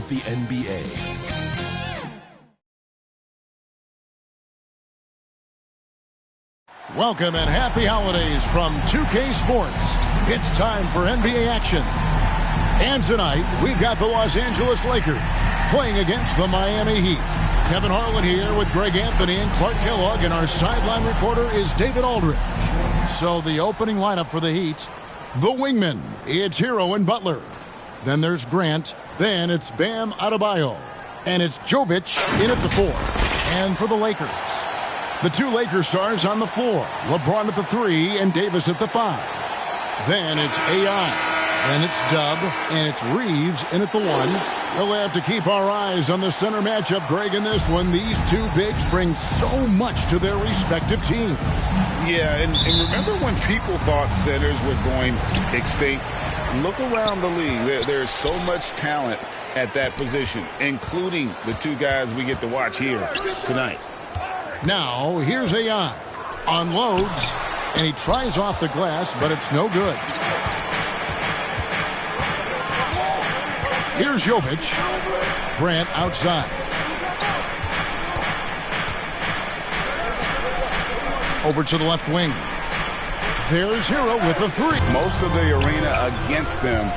of the NBA. Welcome and happy holidays from 2K Sports. It's time for NBA action. And tonight, we've got the Los Angeles Lakers playing against the Miami Heat. Kevin Harlan here with Greg Anthony and Clark Kellogg, and our sideline reporter is David Aldridge. So the opening lineup for the Heat, the wingmen, it's Hero and Butler. Then there's Grant. Then it's Bam Adebayo. And it's Jovic in at the 4. And for the Lakers, the two Lakers stars on the floor. LeBron at the 3 and Davis at the 5. Then it's AI. Then it's Dub. And it's Reeves in at the 1. We'll have to keep our eyes on the center matchup, Greg, in this one. These two bigs bring so much to their respective teams. Yeah, and remember when people thought centers were going extinct? Look around the league. There's so much talent at that position, including the two guys we get to watch here tonight. Now, here's AI. Unloads, and he tries off the glass, but it's no good. Here's Jovic. Grant outside. Over to the left wing. There's Hero with a 3. Most of the arena against them,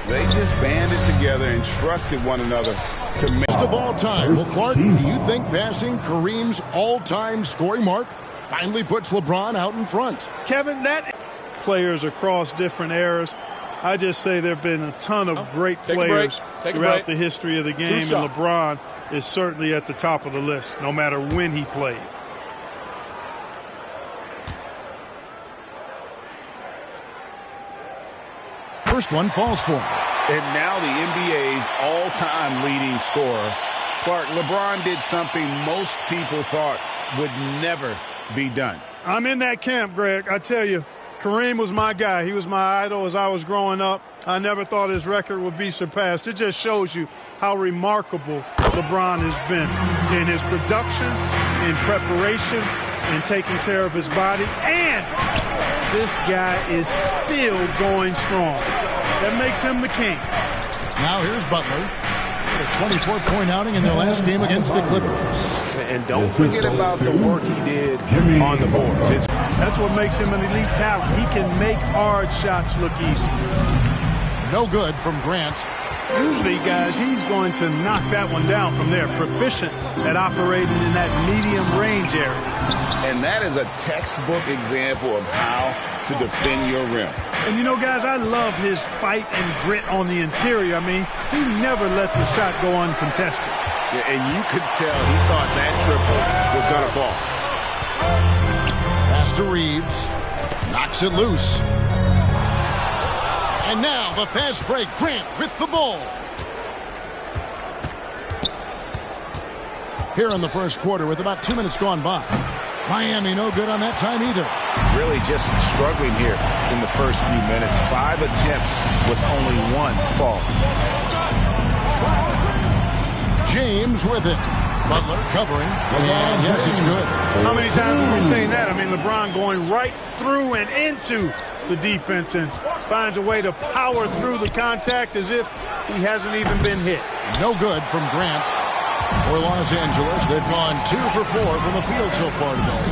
they just banded together and trusted one another to make. Best of all time. Well, Clark, do you think passing Kareem's all-time scoring mark finally puts LeBron out in front? Kevin, that players across different eras. I just say there have been a ton of great players throughout the history of the game, and LeBron is certainly at the top of the list, no matter when he played. First one falls for him. And now the NBA's all-time leading scorer. Clark, LeBron did something most people thought would never be done. I'm in that camp, Greg. I tell you, Kareem was my guy. He was my idol as I was growing up. I never thought his record would be surpassed. It just shows you how remarkable LeBron has been in his production, in preparation, in taking care of his body. And this guy is still going strong. That makes him the king. Now here's Butler. A 24-point outing in their last game against the Clippers. And don't forget about the work he did on the boards. That's what makes him an elite talent. He can make hard shots look easy. No good from Grant. Usually, guys, he's going to knock that one down from there. Proficient at operating in that medium range area. And that is a textbook example of how to defend your rim. And, you know, guys, I love his fight and grit on the interior. I mean, he never lets a shot go uncontested. Yeah, and you could tell he thought that triple was going to fall. Pass to Reeves. Knocks it loose. And now the fast break. Grant with the ball. Here in the first quarter with about 2 minutes gone by. Miami no good on that time either. Really just struggling here in the first few minutes. 5 attempts with only 1 fall. James with it. Butler covering. And yes, it's good. How many times have we seen that? I mean, LeBron going right through and into the defense and finds a way to power through the contact as if he hasn't even been hit. No good from Grant. For Los Angeles, they've gone 2 for 4 from the field so far today.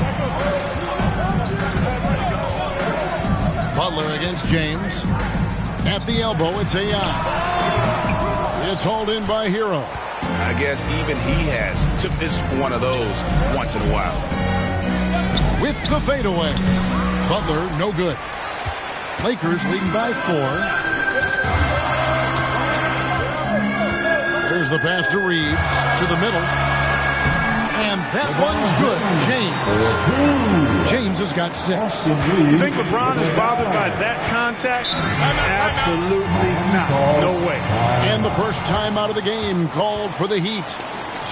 Butler against James. At the elbow, it's AI. It's hauled in by Hero. I guess even he has to miss one of those once in a while. With the fadeaway. Butler, no good. Lakers leading by 4. There's the pass to Reeves to the middle. And that one's good. James has got 6. You think LeBron is bothered by that contact? Absolutely not. No way. And the first time out of the game called for the Heat.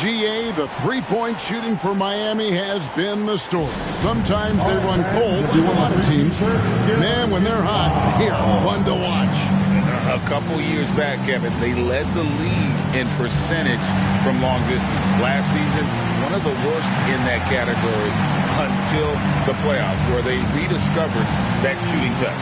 GA, the three-point shooting for Miami has been the story. Sometimes they run cold to a lot of teams. Man, when they're hot, they're fun to watch. A couple years back, Kevin, they led the league in percentage from long distance. Last season, one of the worst in that category until the playoffs, where they rediscovered that shooting touch.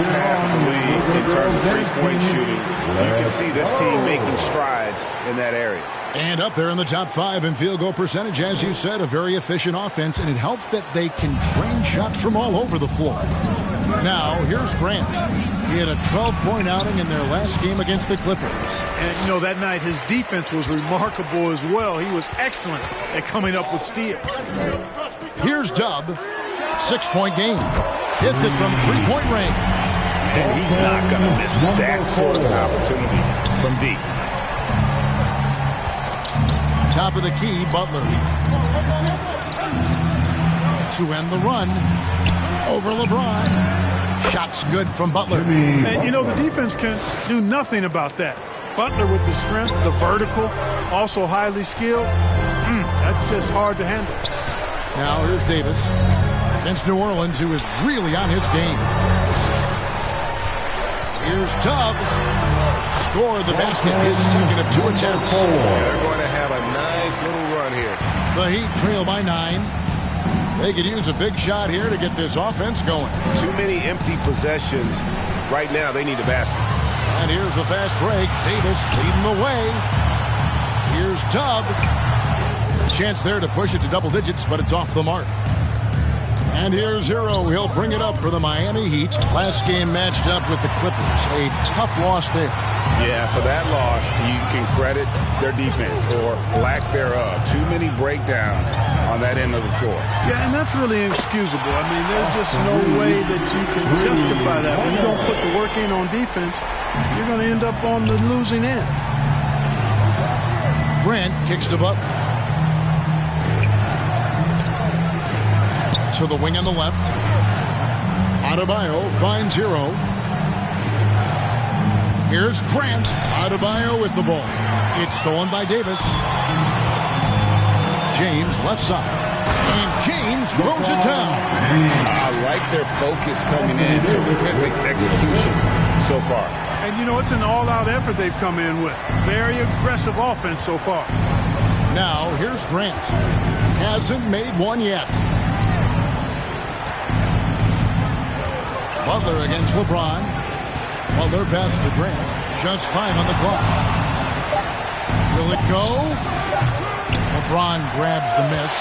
top half of the league in terms of three-point shooting. You can see this team making strides in that area. And up there in the top 5 in field goal percentage, as you said, a very efficient offense, and it helps that they can drain shots from all over the floor. Now, here's Grant. He had a 12-point outing in their last game against the Clippers. And, you know, that night his defense was remarkable as well. He was excellent at coming up with steals. Here's Dub. 6-point game. Hits it from 3-point range. And he's not going to miss that sort of an opportunity from deep. Top of the key, Butler. To end the run. Over LeBron. Shots good from Butler. And, you know, the defense can do nothing about that. Butler with the strength, the vertical, also highly skilled. That's just hard to handle. Now here's Davis against New Orleans, who is really on his game. Here's Tubb. Scored the basket, his second of 2 attempts. They're going to have a nice little run here. The Heat trail by 9. They could use a big shot here to get this offense going. Too many empty possessions. Right now, they need a basket. And here's the fast break. Davis leading the way. Here's Tubb. A chance there to push it to double digits, but it's off the mark. And here's Hero. He'll bring it up for the Miami Heat. Last game matched up with the Clippers. A tough loss there. Yeah, for that loss, you can credit their defense or lack thereof. Too many breakdowns on that end of the floor. Yeah, and that's really inexcusable. I mean, there's just no way that you can justify that. When you don't put the work in on defense, you're going to end up on the losing end. Grant kicks to Butler. To the wing on the left. Adebayo finds Hero. Here's Grant. Adebayo with the ball. It's stolen by Davis. James left side. And James throws it down. I like their focus coming in. Terrific execution so far. And, you know, it's an all-out effort they've come in with. Very aggressive offense so far. Now, here's Grant. Hasn't made one yet. Butler against LeBron. Butler passes to Grant. Just 5 on the clock. Will it go? LeBron grabs the miss.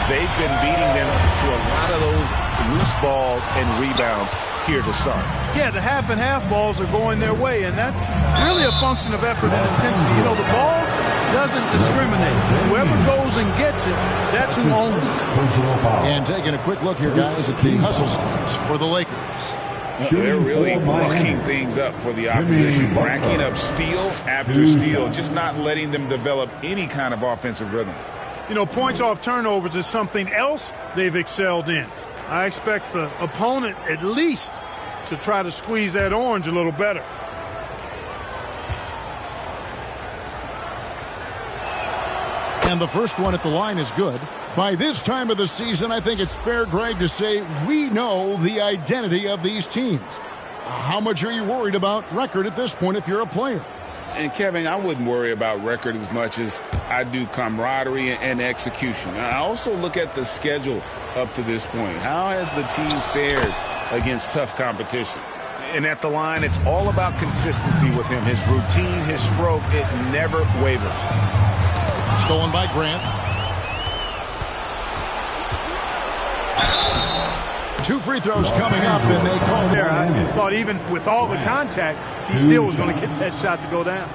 They've been beating them to a lot of those loose balls and rebounds here to start. Yeah, the half and half balls are going their way, and that's really a function of effort and intensity. You know, the ball doesn't discriminate. Whoever goes and gets it, that's who owns it. And taking a quick look here, guys, at the hustle spots for the Lakers. They're really mucking things up for the opposition, racking up steal after steal, just not letting them develop any kind of offensive rhythm. You know, points off turnovers is something else they've excelled in. I expect the opponent at least to try to squeeze that orange a little better. And the first one at the line is good. By this time of the season, I think it's fair, Greg, to say we know the identity of these teams. How much are you worried about record at this point if you're a player? And, Kevin, I wouldn't worry about record as much as I do camaraderie and execution. I also look at the schedule up to this point. How has the team fared against tough competition? And at the line, it's all about consistency with him. His routine, his stroke, it never wavers. Stolen by Grant. 2 free throws coming up, and they call there. I thought even with all the contact, he still was going to get that shot to go down.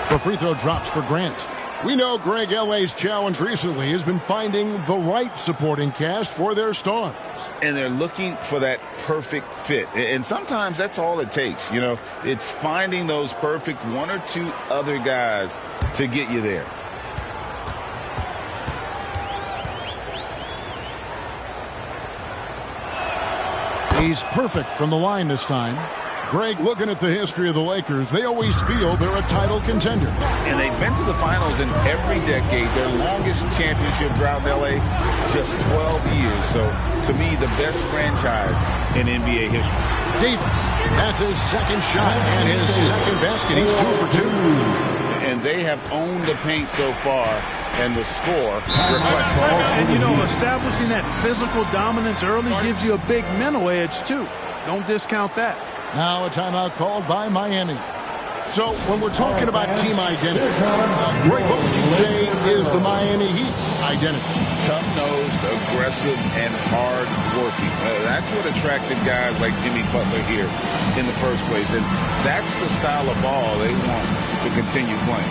The free throw drops for Grant. We know Greg LA's challenge recently has been finding the right supporting cast for their stars. And they're looking for that perfect fit. And sometimes that's all it takes. You know, it's finding those perfect 1 or 2 other guys to get you there. He's perfect from the line this time. Greg, looking at the history of the Lakers, they always feel they're a title contender. And they've been to the finals in every decade. Their longest championship drought in L.A., just 12 years. So, to me, the best franchise in NBA history. Davis, that's his second shot and his second basket. He's 2 for 2. And they have owned the paint so far, and the score reflects all. And, you know, establishing that physical dominance early gives you a big mental edge, too. Don't discount that. Now a timeout called by Miami. So when we're talking about team identity, Greg, what would you say is the Miami Heat's identity? Tough-nosed, aggressive, and hard-working. That's what attracted guys like Jimmy Butler here in the first place. And that's the style of ball they want to continue playing.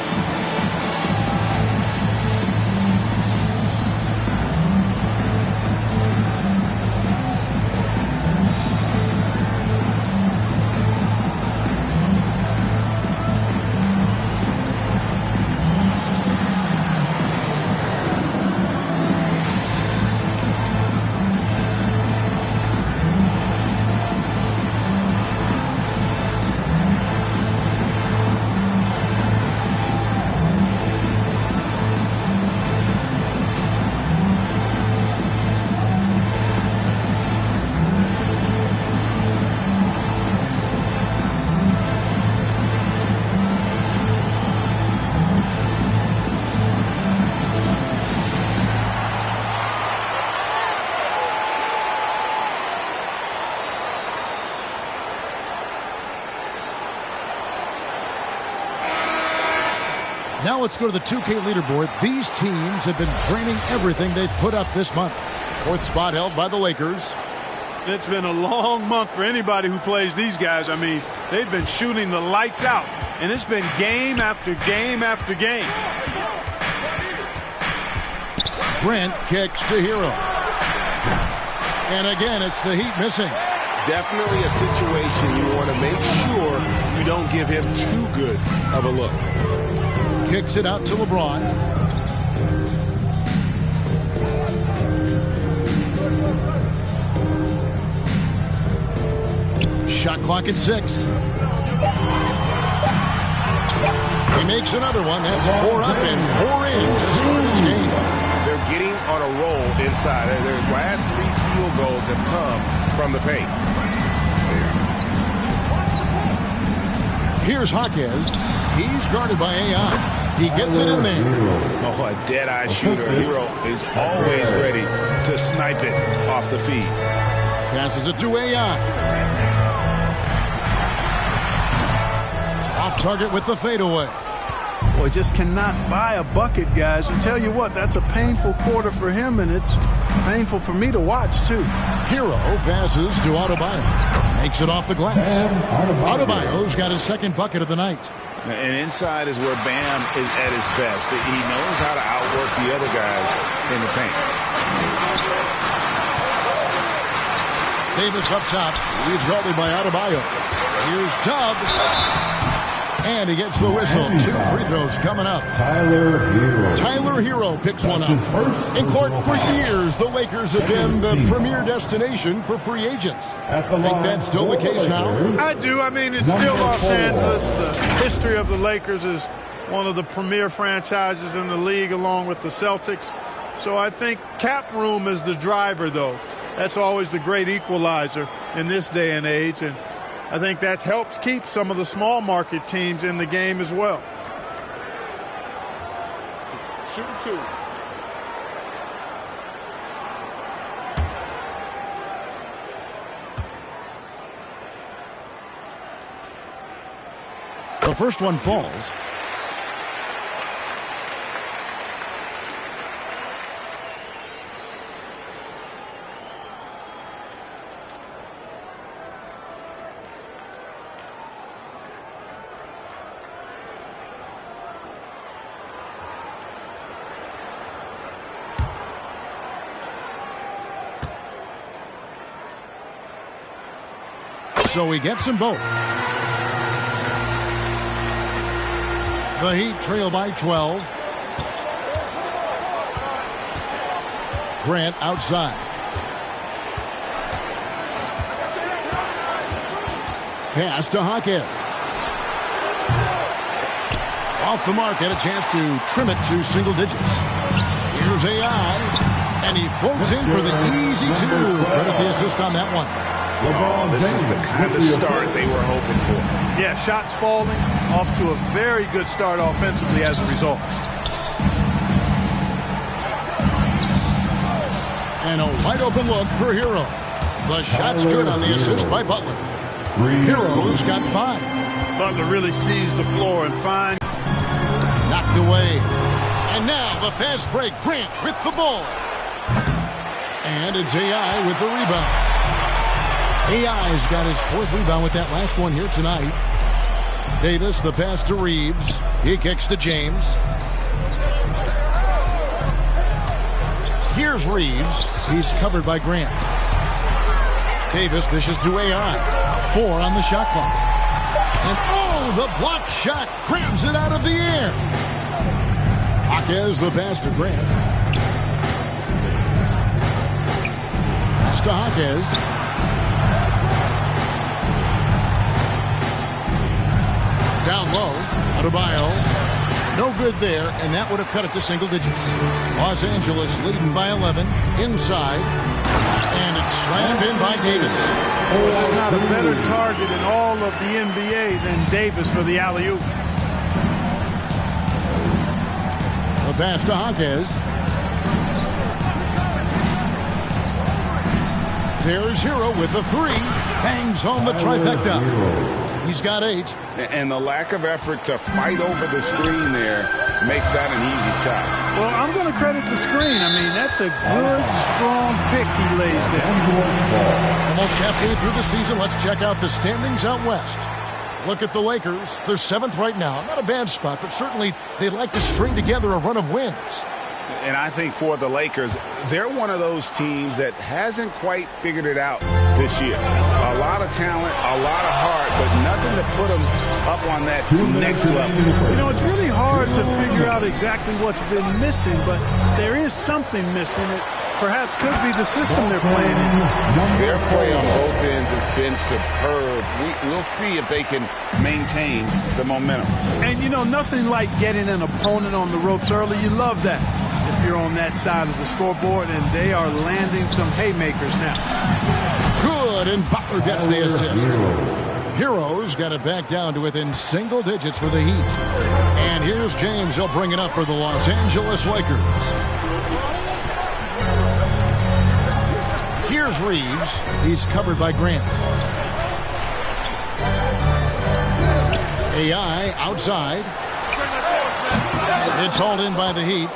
Now let's go to the 2K leaderboard. These teams have been draining everything they've put up this month. Fourth spot held by the Lakers. It's been a long month for anybody who plays these guys. I mean, they've been shooting the lights out, and it's been game after game after game. Grant kicks to Hero. And again, it's the Heat missing. Definitely a situation you want to make sure you don't give him too good of a look. Kicks it out to LeBron. Shot clock at 6. He makes another one. That's 4 up and 4 in to start his game. They're getting on a roll inside. Their last 3 field goals have come from the paint. Here's Jaquez. He's guarded by AI. He gets it in there. Oh, a dead-eye shooter. Hero is always ready to snipe it off the feed. Passes it to AI. Off target with the fadeaway. Boy, just cannot buy a bucket, guys. And tell you what, that's a painful quarter for him, and it's painful for me to watch, too. Hero passes to Adebayo. Makes it off the glass. Adebayo's got his second bucket of the night. And inside is where Bam is at his best. He knows how to outwork the other guys in the paint. Davis up top. He's guarded by Adebayo. Here's Tubbs. And he gets the whistle. 2 free throws coming up. Tyler Hero picks one up. And Clark, for years, the Lakers have been the premier destination for free agents. I think that's still the case now. I do. I mean, it's still Los Angeles. The history of the Lakers is one of the premier franchises in the league, along with the Celtics. So I think cap room is the driver, though. That's always the great equalizer in this day and age. And I think that helps keep some of the small market teams in the game as well. Shooting 2. The first one falls. So he gets them both. The Heat trail by 12. Grant outside. Pass to Hawkins. Off the mark, had a chance to trim it to single digits. Here's AI, and he floats in for the easy two. Credit the assist on that one. Oh, this is the kind of start they were hoping for. Yeah, shots falling, off to a very good start offensively as a result. And a wide open look for Hero. The shot's good on the assist by Butler. Hero's got 5. Butler really sees the floor and finds. Knocked away. And now the fast break. Grant with the ball. And it's AI with the rebound. AI's got his 4th rebound with that last one here tonight. Davis, the pass to Reeves. He kicks to James. Here's Reeves. He's covered by Grant. Davis dishes to AI. 4 on the shot clock. And oh, the block shot grabs it out of the air. Hawkins the pass to Grant. Pass to Hawkins. Down low. Adebayo. No good there, and that would have cut it to single digits. Los Angeles leading by 11. Inside. And it's slammed in by Davis. There's not a better target in all of the NBA than Davis for the alley-oop. The pass to Hawkins. There's Hero with the 3. Bangs home the trifecta. He's got 8. And the lack of effort to fight over the screen there makes that an easy shot. Well, I'm going to credit the screen. I mean, that's a good, strong pick he lays there. Almost halfway through the season, let's check out the standings out west. Look at the Lakers. They're 7th right now. Not a bad spot, but certainly they'd like to string together a run of wins. And I think for the Lakers, they're one of those teams that hasn't quite figured it out this year. A lot of talent, a lot of heart, but nothing to put them up on that next level. You know, it's really hard to figure out exactly what's been missing, but there is something missing. It perhaps could be the system they're playing in. Their play on both ends has been superb. We'll see if they can maintain the momentum. And, you know, nothing like getting an opponent on the ropes early. You love that if you're on that side of the scoreboard, and they are landing some haymakers now. Good, and Butler gets the assist. Hero's got it back down to within single digits for the Heat. And here's James. He'll bring it up for the Los Angeles Lakers. Here's Reeves. He's covered by Grant. AI outside. It's hauled in by the Heat.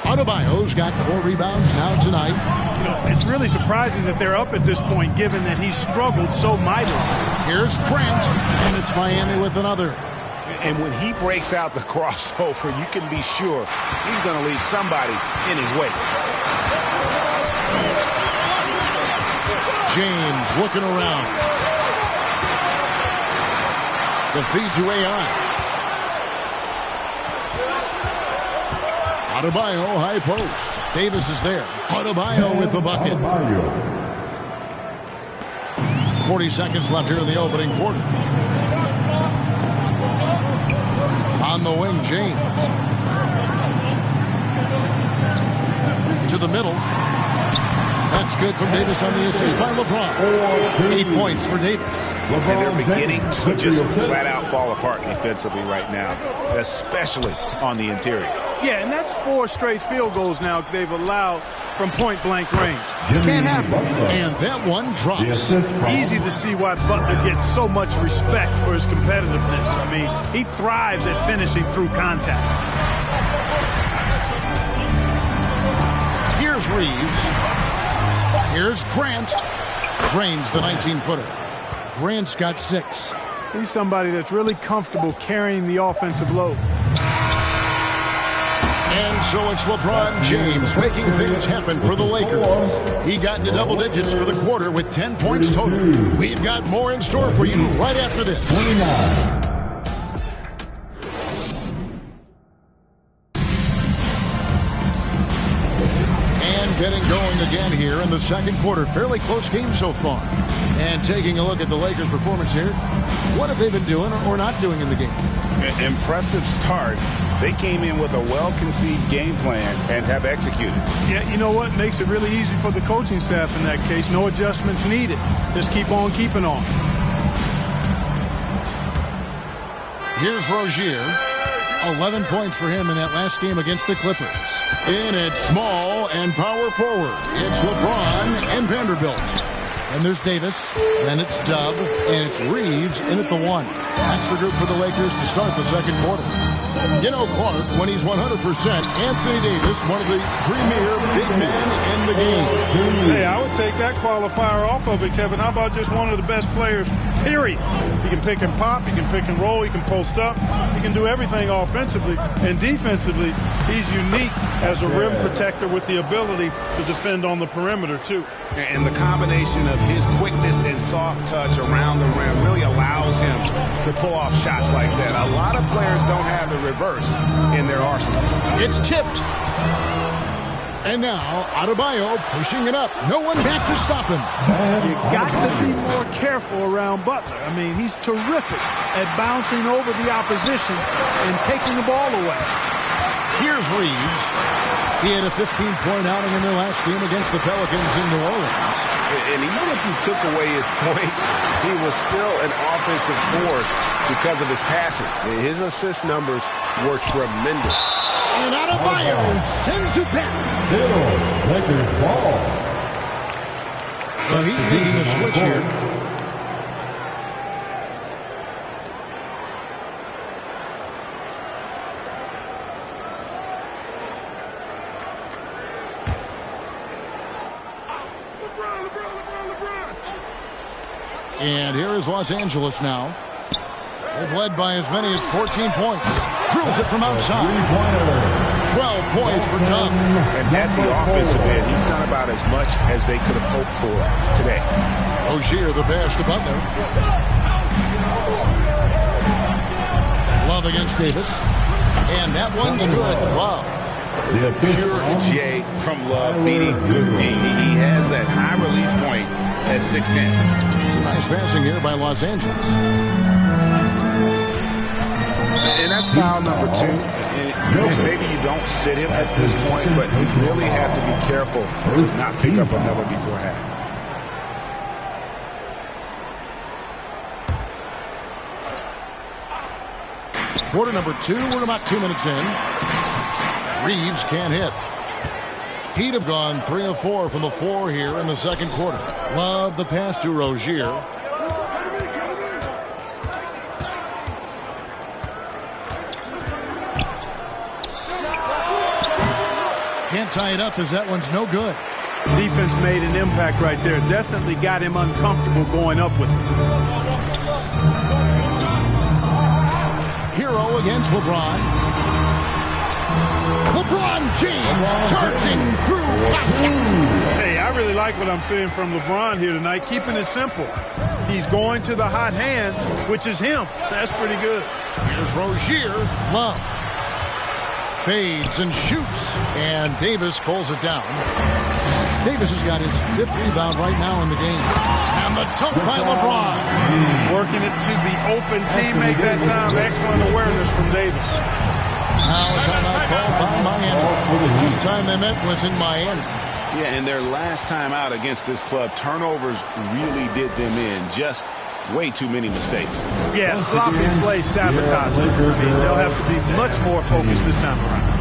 Adebayo's got 4 rebounds now tonight. You know, it's really surprising that they're up at this point, given that he's struggled so mightily. Here's Grant, and it's Miami with another. And when he breaks out the crossover, you can be sure he's going to leave somebody in his wake. James looking around. The feed to AI. Adebayo, high post. Davis is there. Adebayo with the bucket. 40 seconds left here in the opening quarter. On the wing, James. To the middle. That's good from Davis on the assist by LeBron. 8 points for Davis. And they're beginning to just flat out fall apart defensively right now, especially on the interior. Yeah, and that's 4 straight field goals now they've allowed from point-blank range. Can't happen. And that one drops. Easy to see why Butler gets so much respect for his competitiveness. I mean, he thrives at finishing through contact. Here's Reeves. Here's Grant. Drains the 19-footer. Grant's got 6. He's somebody that's really comfortable carrying the offensive load. And so it's LeBron James making things happen for the Lakers. He got into double digits for the quarter with 10 points total. We've got more in store for you right after this. 29. Getting going again here in the second quarter. Fairly close game so far. And taking a look at the Lakers' performance here, what have they been doing or not doing in the game? Impressive start. They came in with a well-conceived game plan and have executed. Yeah, you know what? Makes it really easy for the coaching staff in that case. No adjustments needed. Just keep on keeping on. Here's Rozier. 11 points for him in that last game against the Clippers. In at small and power forward, it's LeBron and Vanderbilt. And there's Davis, then it's Dub, and it's Reeves in at the 1. That's the group for the Lakers to start the second quarter. You know Clark, when he's 100%, Anthony Davis, one of the premier big men in the game. Hey, I would take that qualifier off of it, Kevin. How about just one of the best players, period? He can pick and pop, he can pick and roll, he can post up, he can do everything offensively. And defensively, he's unique as a rim protector with the ability to defend on the perimeter, too. And the combination of his quickness and soft touch around the rim really allows him to pull off shots like that. A lot of players don't have the reverse in their arsenal. It's tipped. And now, Adebayo pushing it up. No one back to stop him. You got to be more careful around Butler. I mean, he's terrific at bouncing over the opposition and taking the ball away. Here's Reeves. He had a 15-point outing in their last game against the Pelicans in New Orleans. And even if you took away his points, he was still an offensive force because of his passing. His assist numbers were tremendous. And Adebayo sends it back. Lakers ball. So he's making a switch here. And here is Los Angeles now. They've led by as many as 14 points. Drills it from outside. 12 points for Dub. And at the offensive end, he's done about as much as they could have hoped for today. Rozier the pass to Butler. Love against Davis. And that one's good. Love. The pure J from Love beating Good D. He has that high release point at 6'10". Nice passing here by Los Angeles. And that's foul number 2. And maybe you don't sit him at this point, but you really have to be careful to not pick up another before half. Quarter number 2. We're about 2 minutes in. Reeves can't hit. He'd have gone 3 of 4 from the floor here in the second quarter. Love the pass to Rozier. Can't tie it up as that one's no good. Defense made an impact right there. Definitely got him uncomfortable going up with it. Hero against LeBron. LeBron James charging through contact. Hey, I really like what I'm seeing from LeBron here tonight, keeping it simple. He's going to the hot hand, which is him. That's pretty good. Here's Rozier. Love. Fades and shoots. And Davis pulls it down. Davis has got his 5th rebound right now in the game. And the dunk by LeBron. Working it to the open teammate that time. Excellent awareness from Davis. Now a timeout called by Miami. Last time they met was in Miami. Yeah, and their last time out against this club, turnovers really did them in. Just way too many mistakes. Yeah, sloppy play, sabotage. I mean, they'll have to be much more focused this time around.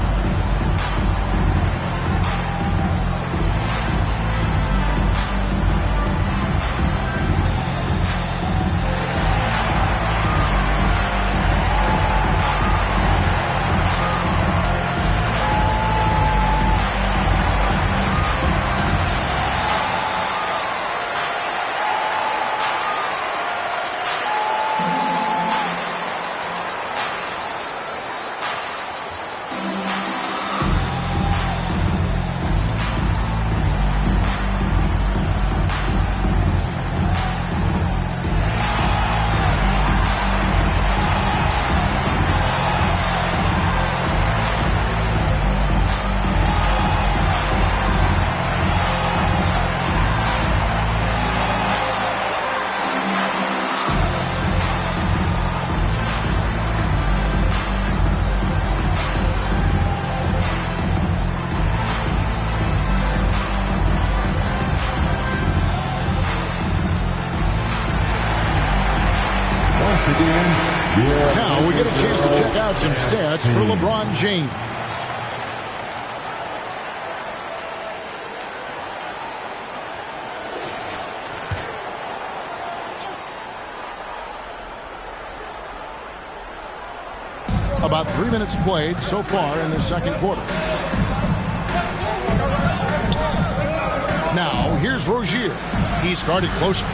Now we get a chance to check out some stats for LeBron James. About 3 minutes played so far in the second quarter. Now, here's Rozier. He's guarded closely.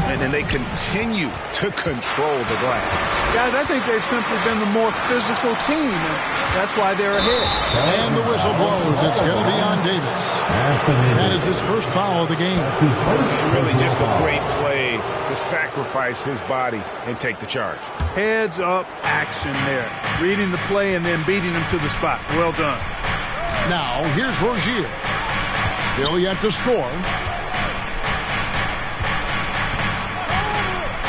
And then they continue to control the glass. Guys, I think they've simply been the more physical team, and that's why they're ahead. And the whistle blows. It's going to be on Davis. That is his first foul of the game. Really just a great play to sacrifice his body and take the charge. Heads up action there. Reading the play and then beating him to the spot. Well done. Now, here's Rozier. Still yet to score.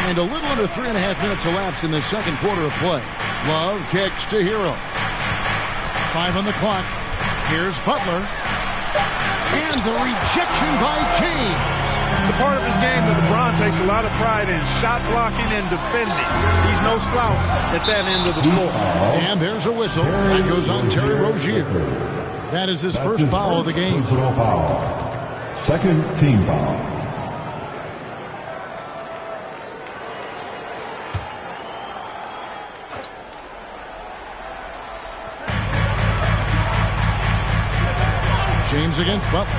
And a little under 3.5 minutes elapsed in the second quarter of play. Love kicks to Hero. 5 on the clock. Here's Butler. And the rejection by James. It's a part of his game that LeBron takes a lot of pride in. Shot blocking and defending. He's no slouch at that end of the floor. And there's a whistle. That goes on Terry Rozier. That is his first foul of the game. Second team foul. James against Butler.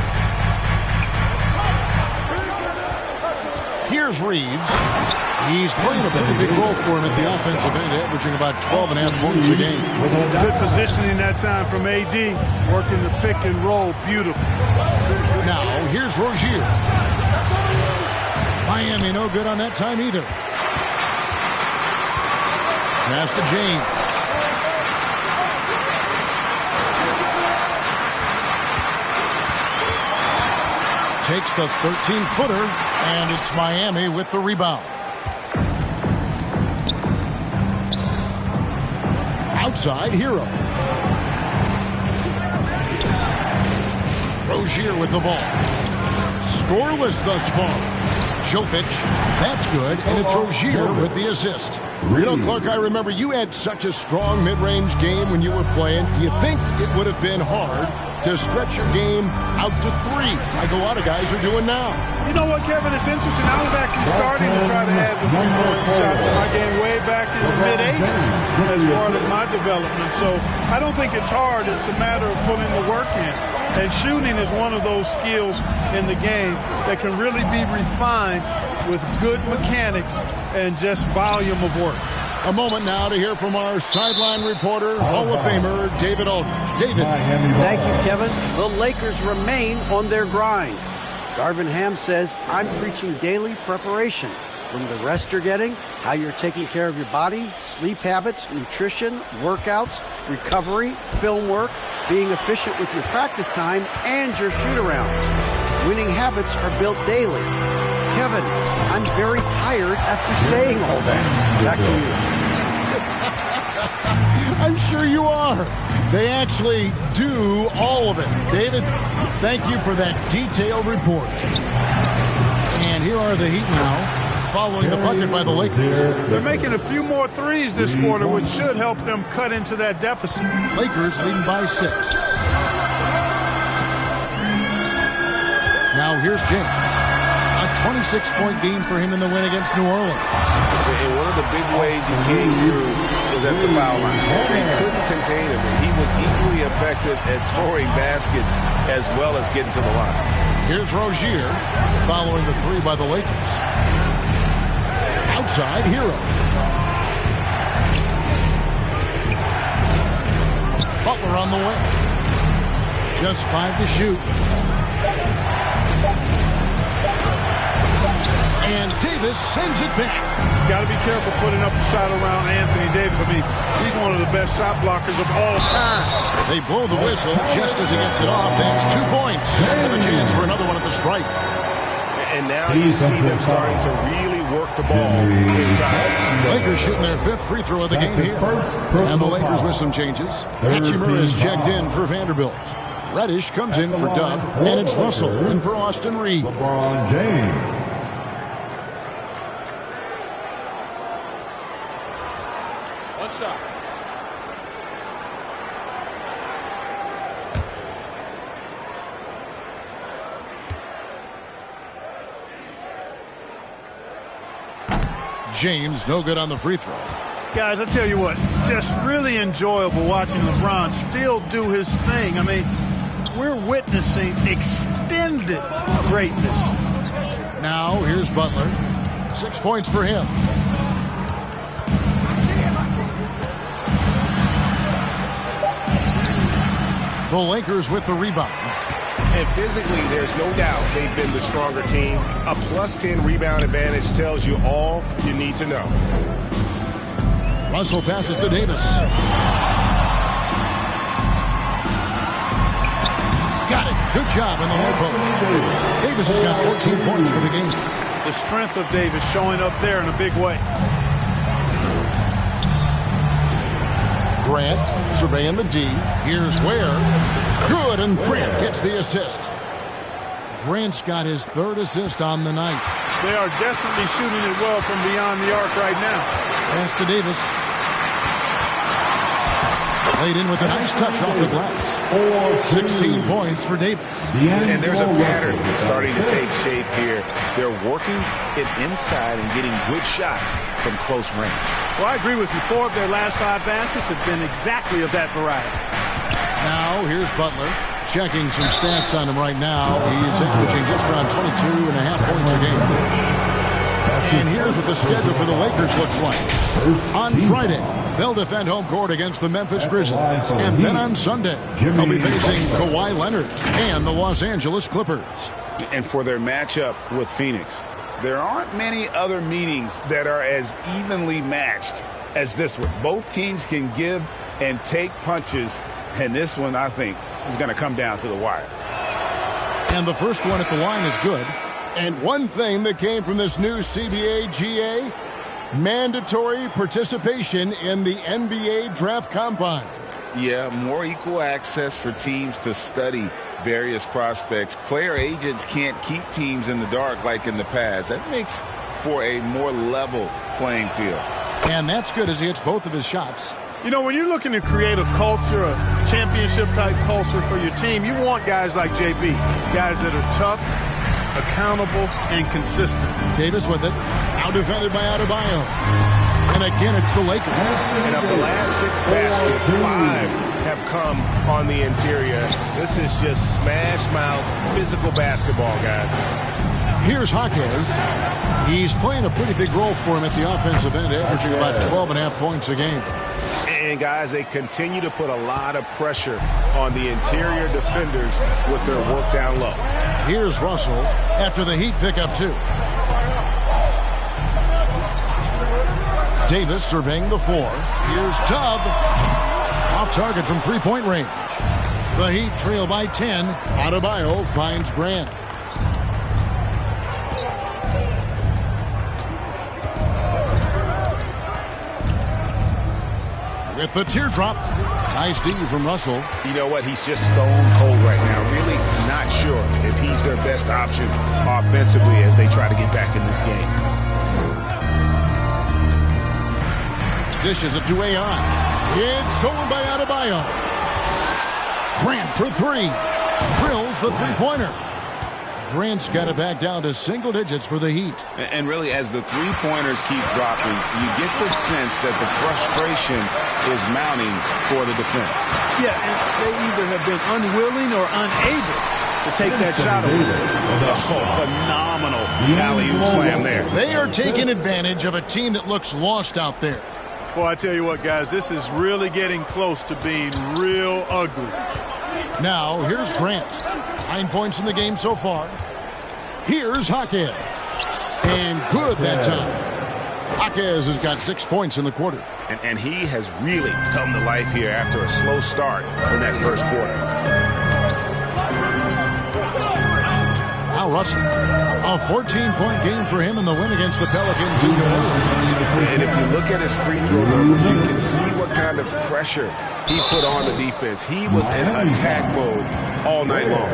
Here's Reeves. He's playing a pretty big role for him at the offensive end, averaging about 12.5 points a game. Good positioning that time from AD, working the pick and roll beautiful. Now, here's Rozier. Miami no good on that time either. Pass to James. Takes the 13-footer, and it's Miami with the rebound. Outside, Hero. Rozier with the ball. Scoreless thus far. Jovic, that's good, and it's Rozier with the assist. You know, Clark, I remember you had such a strong mid-range game when you were playing. Do you think it would have been hard to stretch your game out to 3, like a lot of guys are doing now? You know what, Kevin? It's interesting. I was actually starting to try to add the three-point shot to my game way back in the mid-'80s as part of my development. So I don't think it's hard. It's a matter of putting the work in. And shooting is one of those skills in the game that can really be refined with good mechanics and just volume of work. A moment now to hear from our sideline reporter, Hall of Famer David Aldridge. David. Thank you, Kevin. The Lakers remain on their grind. Darvin Ham says, I'm preaching daily preparation. From the rest you're getting, how you're taking care of your body, sleep habits, nutrition, workouts, recovery, film work, being efficient with your practice time, and your shoot-arounds. Winning habits are built daily. Kevin, I'm very tired after saying all that. Back to you. I'm sure you are. They actually do all of it. David, thank you for that detailed report. And here are the Heat now, following the bucket by the Lakers. They're making a few more threes this quarter, which should help them cut into that deficit. Lakers leading by 6. Now here's James. A 26-point game for him in the win against New Orleans. And one of the big ways he came through was at the foul line. They couldn't contain him. He was equally effective at scoring baskets as well as getting to the line. Here's Rozier following the 3 by the Lakers. Outside, Hero. Butler on the way. Just 5 to shoot. And Davis sends it back. Got to be careful putting up a shot around Anthony Davis. I mean, he's one of the best shot blockers of all time. They blow the whistle just as he gets it off. That's 2 points. And a chance for another one at the stripe. And now you see them starting to really work the ball inside. Lakers shooting their 5th free throw of the game here. And the Lakers with some changes. Hachimura is checked in for Vanderbilt. Reddish comes in for Dub. And it's Russell in for Austin Reed. LeBron James. One shot. James, no good on the free throw. Guys, I tell you what, just really enjoyable watching LeBron still do his thing. I mean, we're witnessing extended greatness. Now, here's Butler. 6 points for him. The Lakers with the rebound. And physically, there's no doubt they've been the stronger team. A +10 rebound advantage tells you all you need to know. Russell passes to Davis. Got it. Good job in the low post. Davis has got 14 points for the game. The strength of Davis showing up there in a big way. Grant surveying the D. Here's Ware. Good, and Grant gets the assist. Grant's got his 3rd assist on the night. They are definitely shooting it well from beyond the arc right now. Pass to Davis. Laid in with a nice touch off the glass. 16 points for Davis. And there's a pattern starting to take shape here. They're working it inside and getting good shots from close range. Well, I agree with you. 4 of their last 5 baskets have been exactly of that variety. Now, here's Butler. Checking some stats on him right now. He's averaging just around 22.5 points a game. And here's what the schedule for the Lakers looks like. On Friday, they'll defend home court against the Memphis Grizzlies. And then on Sunday, they'll be facing Kawhi Leonard and the Los Angeles Clippers. And for their matchup with Phoenix, there aren't many other meetings that are as evenly matched as this one. Both teams can give and take punches, and this one, I think, is going to come down to the wire. And the first one at the line is good. And one thing that came from this new CBA GA, mandatory participation in the NBA Draft Combine. Yeah, more equal access for teams to study various prospects. Player agents can't keep teams in the dark like in the past. That makes for a more level playing field. And that's good as he hits both of his shots. You know, when you're looking to create a culture, a championship-type culture for your team, you want guys like JB, guys that are tough, accountable, and consistent. Davis with it. Now defended by Adebayo. And again, it's the Lakers. And of the last 6 baskets, 5 have come on the interior. This is just smash-mouth physical basketball, guys. Here's Jaquez. He's playing a pretty big role for him at the offensive end, averaging about 12.5 points a game. And, guys, they continue to put a lot of pressure on the interior defenders with their work down low. Here's Russell after the Heat pick up 2. Davis surveying the 4. Here's Chubb. Off target from 3-point range. The Heat trail by 10. Adebayo finds Grant. With the teardrop. Nice D from Russell. You know what? He's just stone cold right now. Really not sure if he's their best option offensively as they try to get back in this game. Dishes it to AI. It's stolen by Adebayo. Grant for 3. Drills the three-pointer. Grant's got it back down to single digits for the Heat. And really, as the three-pointers keep dropping, you get the sense that the frustration is mounting for the defense. Yeah, and they either have been unwilling or unable to take that shot away. Oh, phenomenal alley-oop slam there. They are taking advantage of a team that looks lost out there. Well, I tell you what, guys, this is really getting close to being real ugly. Now, here's Grant. 9 points in the game so far. Here's Jaquez. And good that time. Jaquez has got 6 points in the quarter. And he has really come to life here after a slow start in that first quarter. Now Russell. A 14-point game for him in the win against the Pelicans in New Orleans. And if you look at his free throw numbers, you can see what kind of pressure he put on the defense. He was in attack mode all night long.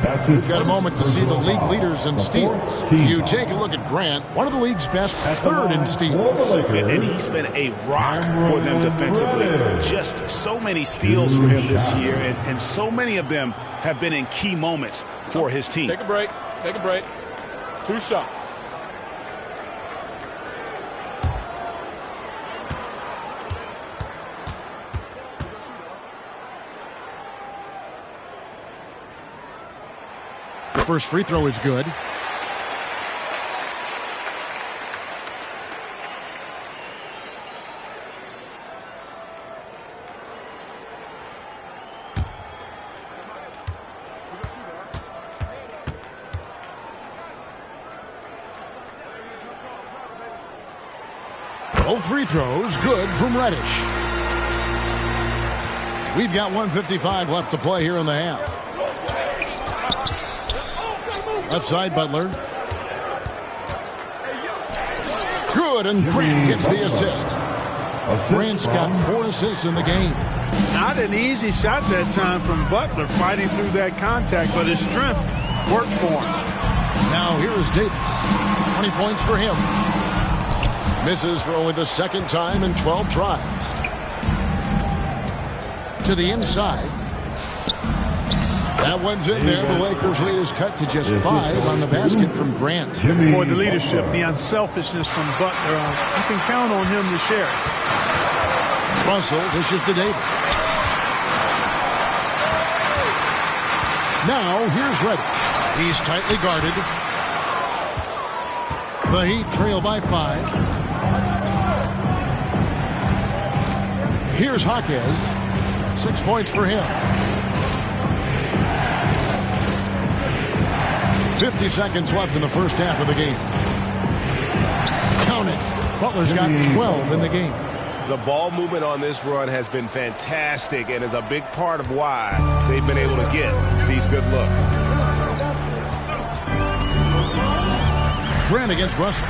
That's We've got a moment to see the league leaders in steals. You take a look at Grant, one of the league's best, third in steals. And he's been a rock for them defensively. Just so many steals for him this year, and so many of them have been in key moments for his team. Take a break. Take a break. 2 shots. The first free throw is good. Both free throws good from Reddish. We've got 1:55 left to play here in the half. Left side, Butler. Good, and Grant gets the assist. Grant's got 4 assists in the game. Not an easy shot that time from Butler, fighting through that contact, but his strength worked for him. Now here is Davis. 20 points for him. Misses for only the second time in 12 tries. To the inside. That one's in there. The Lakers' lead is cut to just 5 on the basket from Grant. Boy, the leadership, the unselfishness from Butler, you can count on him to share. Russell dishes to Davis. Now here's Reddish. He's tightly guarded. The Heat trail by 5. Here's Jaquez. 6 points for him. 50 seconds left in the first half of the game. Count it. Butler's got 12 in the game. The ball movement on this run has been fantastic and is a big part of why they've been able to get these good looks. Grant against Russell.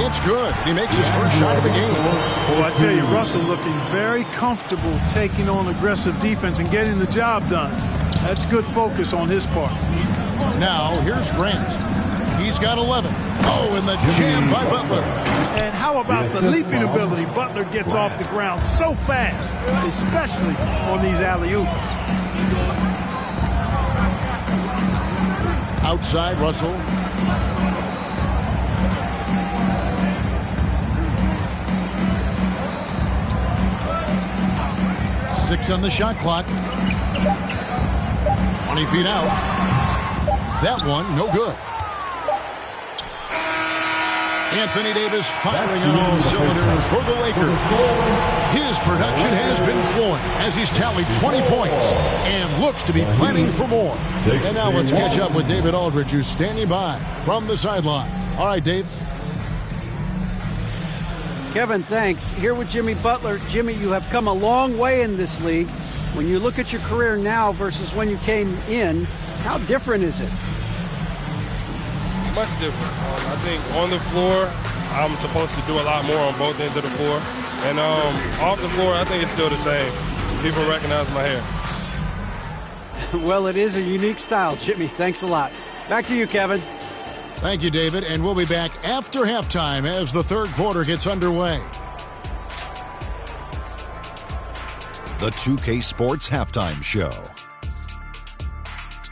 It's good. He makes his first shot of the game. Well, I tell you, Russell looking very comfortable taking on aggressive defense and getting the job done. That's good focus on his part. Now, here's Grant. He's got 11. Oh, and the jam by Butler. And how about the leaping ability? Butler gets off the ground so fast, especially on these alley-oops. Outside, Russell. Six on the shot clock. 20 feet out. That one, no good. Anthony Davis firing on all cylinders for the Lakers. His production has been flowing as he's tallied 20 points and looks to be planning for more. And now let's catch up with David Aldridge, who's standing by from the sideline. All right, Dave. Kevin, thanks. Here with Jimmy Butler. Jimmy, you have come a long way in this league. When you look at your career now versus when you came in, how different is it? Much different. I think on the floor, I'm supposed to do a lot more on both ends of the floor. And off the floor, I think it's still the same. People recognize my hair. Well, it is a unique style, Jimmy. Thanks a lot. Back to you, Kevin. Thank you, David. And we'll be back after halftime as the third quarter gets underway. The 2K Sports Halftime Show.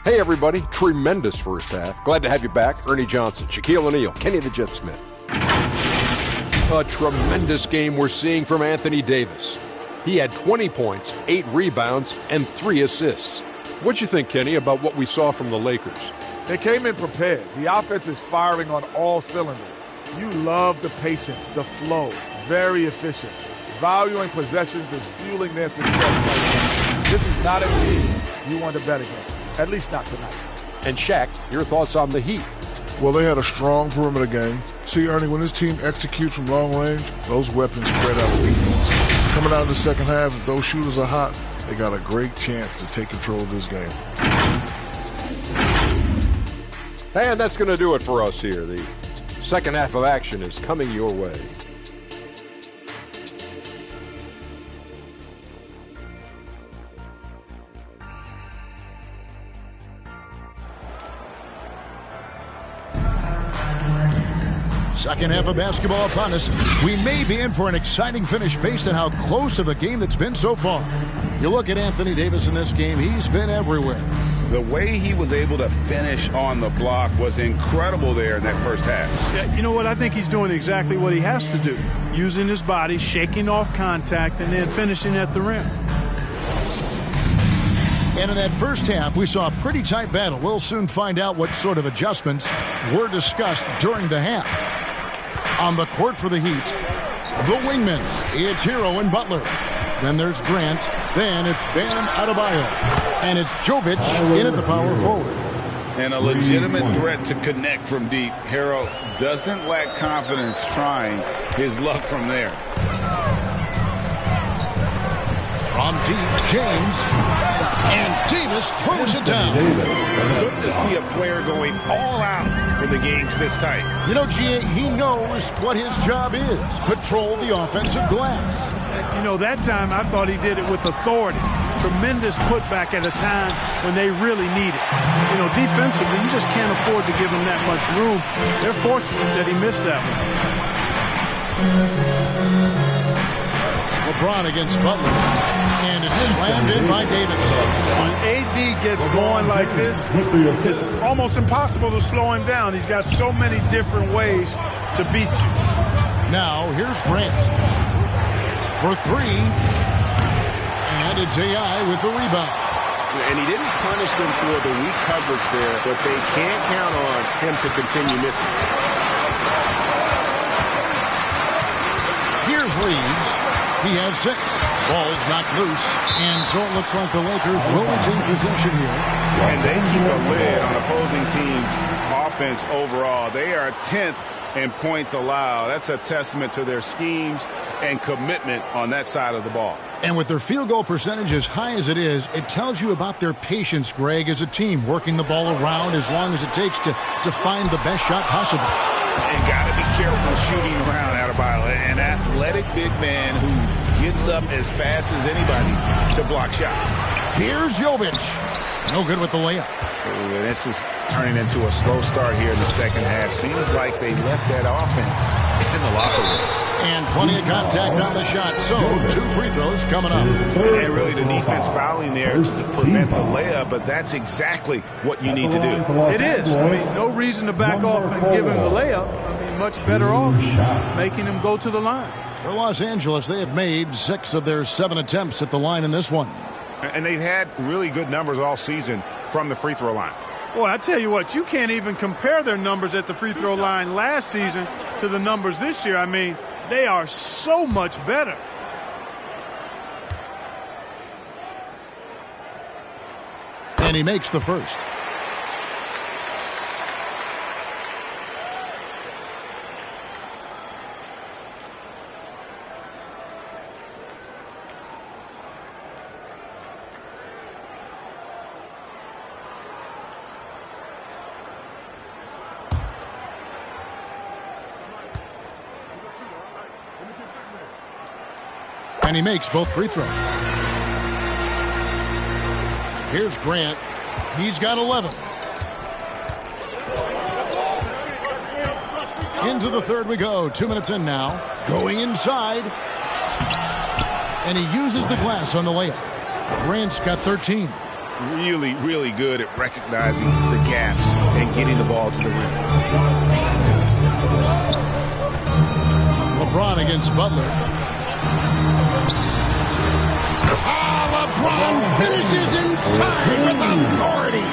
Hey, everybody. Tremendous first half. Glad to have you back. Ernie Johnson, Shaquille O'Neal, Kenny the Jet Smith. A tremendous game we're seeing from Anthony Davis. He had 20 points, 8 rebounds, and 3 assists. What'd you think, Kenny, about what we saw from the Lakers? They came in prepared. The offense is firing on all cylinders. You love the patience, the flow. Very efficient. Valuing possessions is fueling their success right now. This is not a team you want to bet against. At least not tonight. And Shaq, your thoughts on the Heat? Well, they had a strong perimeter game. See, Ernie, when this team executes from long range, those weapons spread out the defense. Coming out of the second half, if those shooters are hot, they got a great chance to take control of this game. And that's going to do it for us here. The second half of action is coming your way. Second half of basketball upon us. We may be in for an exciting finish based on how close of a game that's been so far. You look at Anthony Davis in this game, he's been everywhere. The way he was able to finish on the block was incredible there in that first half. Yeah, you know what? I think he's doing exactly what he has to do. Using his body, shaking off contact, and then finishing at the rim. And in that first half, we saw a pretty tight battle. We'll soon find out what sort of adjustments were discussed during the half. On the court for the Heat, the wingman, it's Hero and Butler. Then there's Grant. Then it's Bam Adebayo. And it's Jovic in at the power forward. And a legitimate threat to connect from deep. Hero doesn't lack confidence trying his luck from there. From deep, James. And Davis throws it down. Good to see a player going all out when the game's this tight. You know, G.A., he knows what his job is. Control the offensive glass. You know, that time I thought he did it with authority. Tremendous putback at a time when they really need it. You know, defensively, you just can't afford to give him that much room. They're fortunate that he missed that one. LeBron against Butler. And it's slammed in by Davis. When AD gets going like this, it's almost impossible to slow him down. He's got so many different ways to beat you. Now, here's Grant for three. And it's AI with the rebound. And he didn't punish them for the weak coverage there, but they can't count on him to continue missing. Here's Reeves. He has 6. Ball's knocked loose. And so it looks like the Lakers will retain possession here. And they keep a lid on opposing teams' offense overall. They are 10th in points allowed. That's a testament to their schemes and commitment on that side of the ball. And with their field goal percentage as high as it is, it tells you about their patience, Greg, as a team, working the ball around as long as it takes to find the best shot possible. And got to be careful shooting around Adebayo, an athletic big man who gets up as fast as anybody to block shots. Here's Jovic. No good with the layup. This is turning into a slow start here in the second half. Seems like they left that offense in the locker room. And plenty of contact on the shot. So, 2 free throws coming up. And really the defense fouling there to prevent the layup, but that's exactly what you need to do. It is. I mean, no reason to back off and give him the layup. I mean, much better off making him go to the line. For Los Angeles, they have made 6 of their 7 attempts at the line in this one. And they've had really good numbers all season from the free throw line. Boy, I tell you what, you can't even compare their numbers at the free throw line last season to the numbers this year. I mean, they are so much better. And he makes the first. And he makes both free throws. Here's Grant. He's got 11. Into the third we go. 2 minutes in now. Going inside. And he uses the glass on the layup. Grant's got 13. Really, really good at recognizing the gaps and getting the ball to the rim. LeBron against Butler. LeBron finishes inside with authority.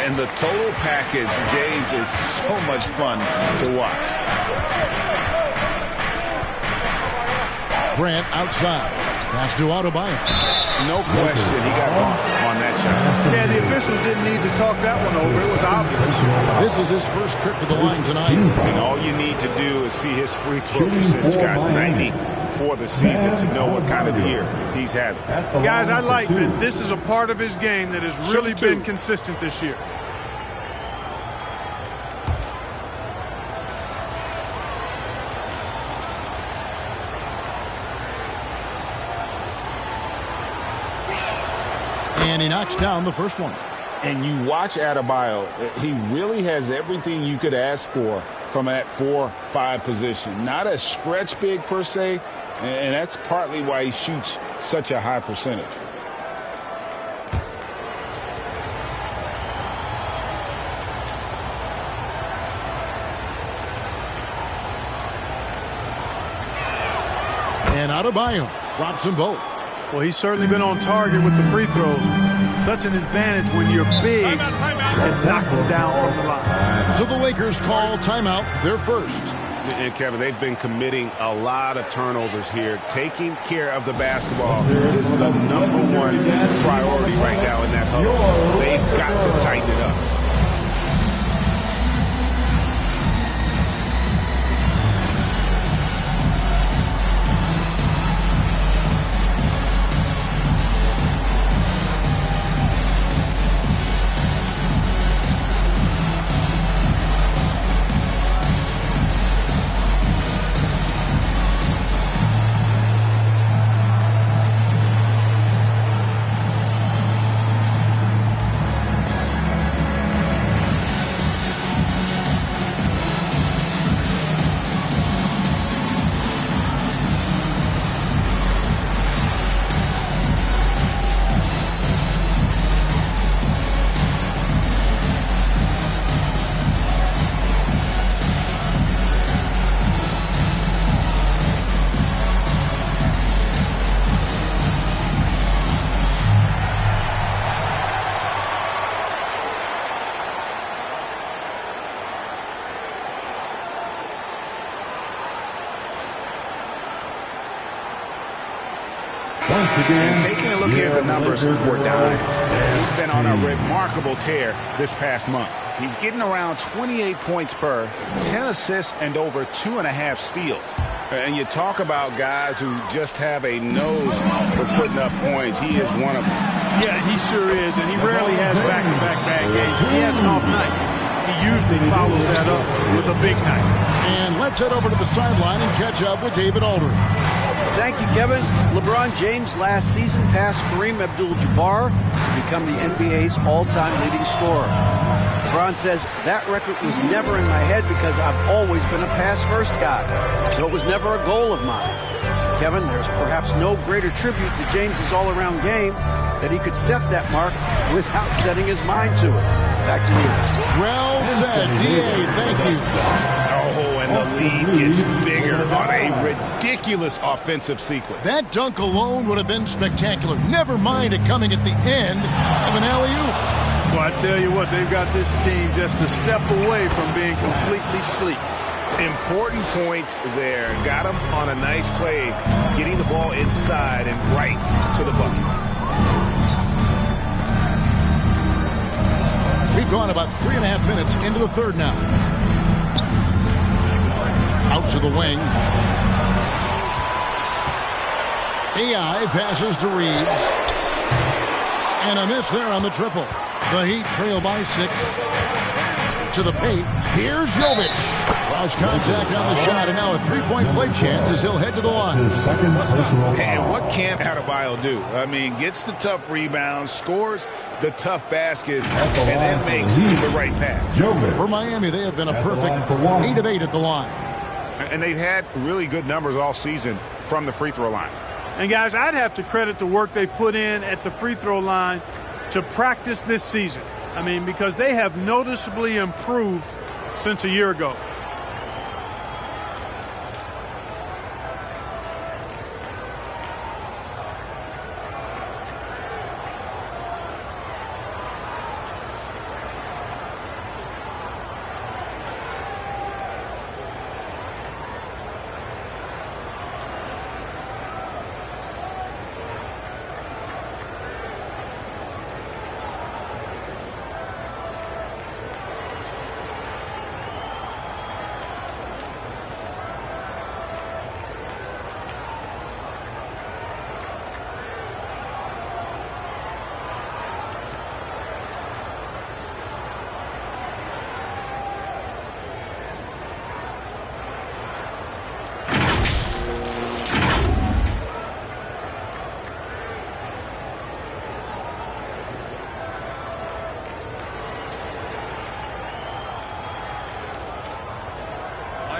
And the total package, James, is so much fun to watch. Grant outside. Pass to Adebayo. No question, he got bumped on that shot. Yeah, the officials didn't need to talk that one over. It was obvious. This is his first trip to the line tonight. And all you need to do is see his free throw percentage, guys. 90 for the season to know what kind of year he's having. Guys, I like that this is a part of his game that has really been consistent this year. And he knocks down the first one. And you watch Adebayo, he really has everything you could ask for from that 4-5 position. Not a stretch big per se, and that's partly why he shoots such a high percentage. And Adebayo drops them both. Well, he's certainly been on target with the free throws. Such an advantage when you're big and knock them down from the line. So the Lakers call timeout, their first. And Kevin, they've been committing a lot of turnovers here. Taking care of the basketball is the #1 priority right now in that huddle. They've got to tighten it up. And taking a look here at the numbers for Dimes, he's been on a remarkable tear this past month. He's getting around 28 points per, 10 assists, and over 2.5 steals. And you talk about guys who just have a nose for putting up points. He is one of them. Yeah, he sure is, and he rarely has back-to-back bad games. When he has an off night, he usually follows that up with a big night. And let's head over to the sideline and catch up with David Aldridge. Thank you, Kevin. LeBron James last season passed Kareem Abdul-Jabbar to become the NBA's all-time leading scorer. LeBron says that record was never in my head because I've always been a pass-first guy, so it was never a goal of mine. Kevin, there's perhaps no greater tribute to James's all-around game that he could set that mark without setting his mind to it. Back to you. Well said, D.A. Thank you. Oh, and the lead gets bigger on a ridiculous offensive sequence. That dunk alone would have been spectacular. Never mind it coming at the end of an alley-oop. Well, I tell you what, they've got this team just a step away from being completely sleep. Important points there. Got him on a nice play, getting the ball inside and right to the bucket. We've gone about 3.5 minutes into the third now. Out to the wing. AI passes to Reeves. And a miss there on the triple. The Heat trail by 6. To the paint. Here's Jovic. Draws contact on the shot, and now a three-point play chance as he'll head to the line. And what can Adebayo do? I mean, gets the tough rebounds, scores the tough baskets, and then makes the right pass. For Miami, they have been a perfect 8 of 8 at the line. And they've had really good numbers all season from the free throw line. And, guys, I'd have to credit the work they put in at the free throw line to practice this season. I mean, because they have noticeably improved since a year ago.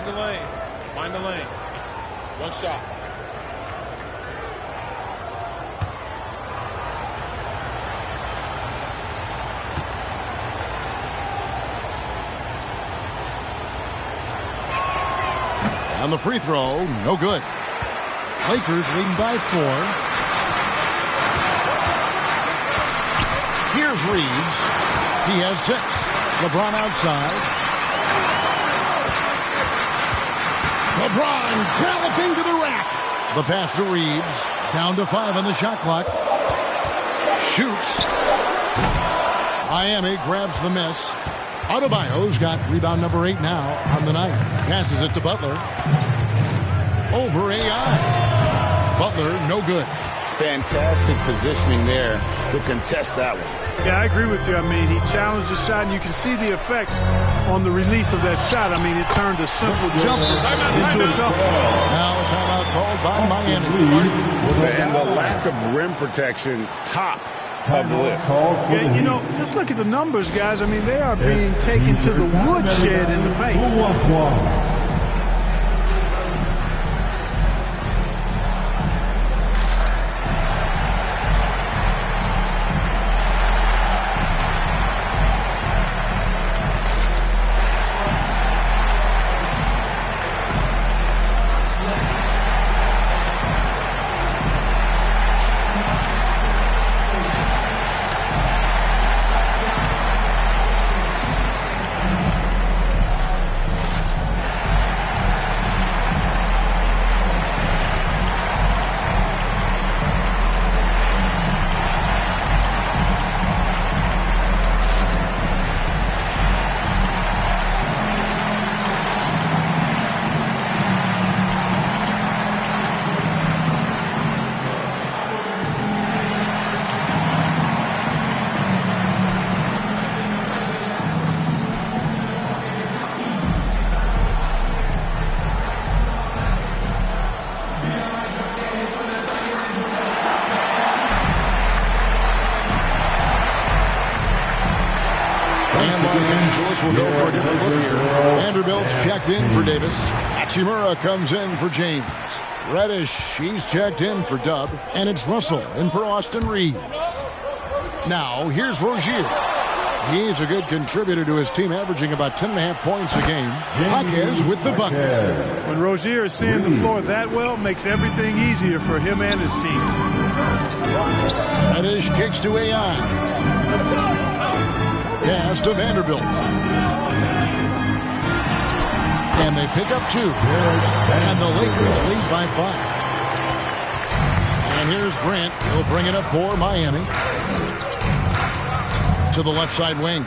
the lanes. Find the lanes. One shot. On the free throw, no good. Lakers leading by 4. Here's Reeves. He has 6. LeBron outside. LeBron galloping to the rack. The pass to Reeves. Down to 5 on the shot clock. Shoots. Miami grabs the miss. Adebayo's got rebound number 8 now on the night. Passes it to Butler. Over AI. Butler, no good. Fantastic positioning there to contest that one. Yeah, I agree with you. I mean, he challenged the shot, and you can see the effects on the release of that shot. I mean, it turned a simple jumper into a tough one. Now a timeout called by Miami. And the lack of rim protection, top of the list. Yeah, you know, just look at the numbers, guys. I mean, they are being taken to the woodshed in the paint. Will go for a different look here. Vanderbilt's checked in for Davis. Hachimura comes in for James. Reddish, he's checked in for Dub. And it's Russell in for Austin Reeves. Now, here's Rozier. He's a good contributor to his team, averaging about 10.5 points a game. Jaquez with the bucket. When Rozier is seeing the floor that well, makes everything easier for him and his team. Reddish kicks to AI. Pass to Vanderbilt. And they pick up 2. And the Lakers lead by 5. And here's Grant. He'll bring it up for Miami. To the left side wing.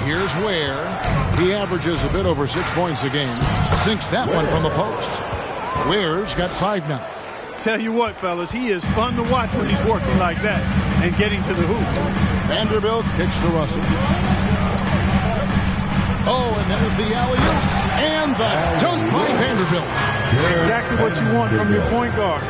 Here's Ware. He averages a bit over 6 points a game. Sinks that one from the post. Ware's got 5 now. Tell you what, fellas, he is fun to watch when he's working like that and getting to the hoop. Vanderbilt kicks to Russell. Oh, and there's the alley-oop. And the dunk by Vanderbilt. Exactly what you want from your point guard.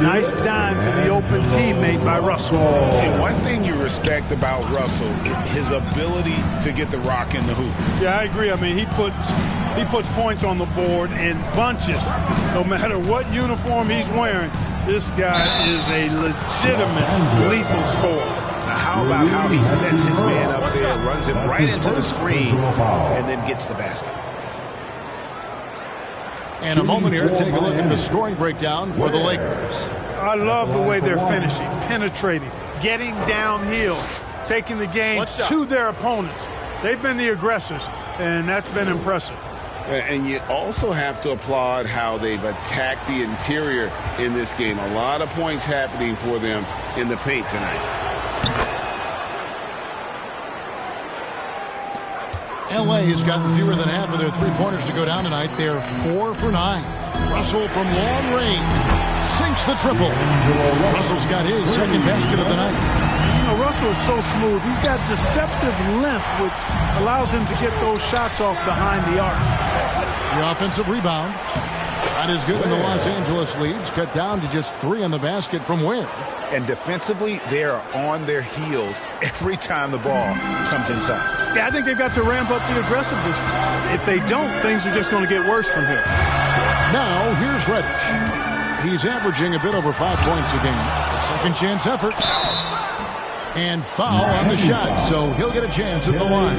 Nice dime to the open teammate by Russell. And one thing you respect about Russell, his ability to get the rock in the hoop. Yeah, I agree. I mean, he puts points on the board in bunches. No matter what uniform he's wearing, this guy is a legitimate lethal scorer. Now, how about how he sets his man up there, runs him right into the screen, and then gets the basket. And a moment here, take a look at the scoring breakdown for the Lakers. I love the way they're finishing, penetrating, getting downhill, taking the game to their opponents. They've been the aggressors, and that's been impressive. And you also have to applaud how they've attacked the interior in this game. A lot of points happening for them in the paint tonight. LA has gotten fewer than half of their three-pointers to go down tonight. They're 4 for 9. Russell from long range sinks the triple. Russell's got his second basket of the night. You know, Russell is so smooth. He's got deceptive length, which allows him to get those shots off behind the arc. The offensive rebound. Not as good in the Los Angeles leads, cut down to just 3 on the basket from Ware. And defensively, they are on their heels every time the ball comes inside. Yeah, I think they've got to ramp up the aggressiveness. If they don't, things are just going to get worse from here. Now, here's Reddish. He's averaging a bit over 5 points a game. A second chance effort. And foul on the shot, so he'll get a chance at the line.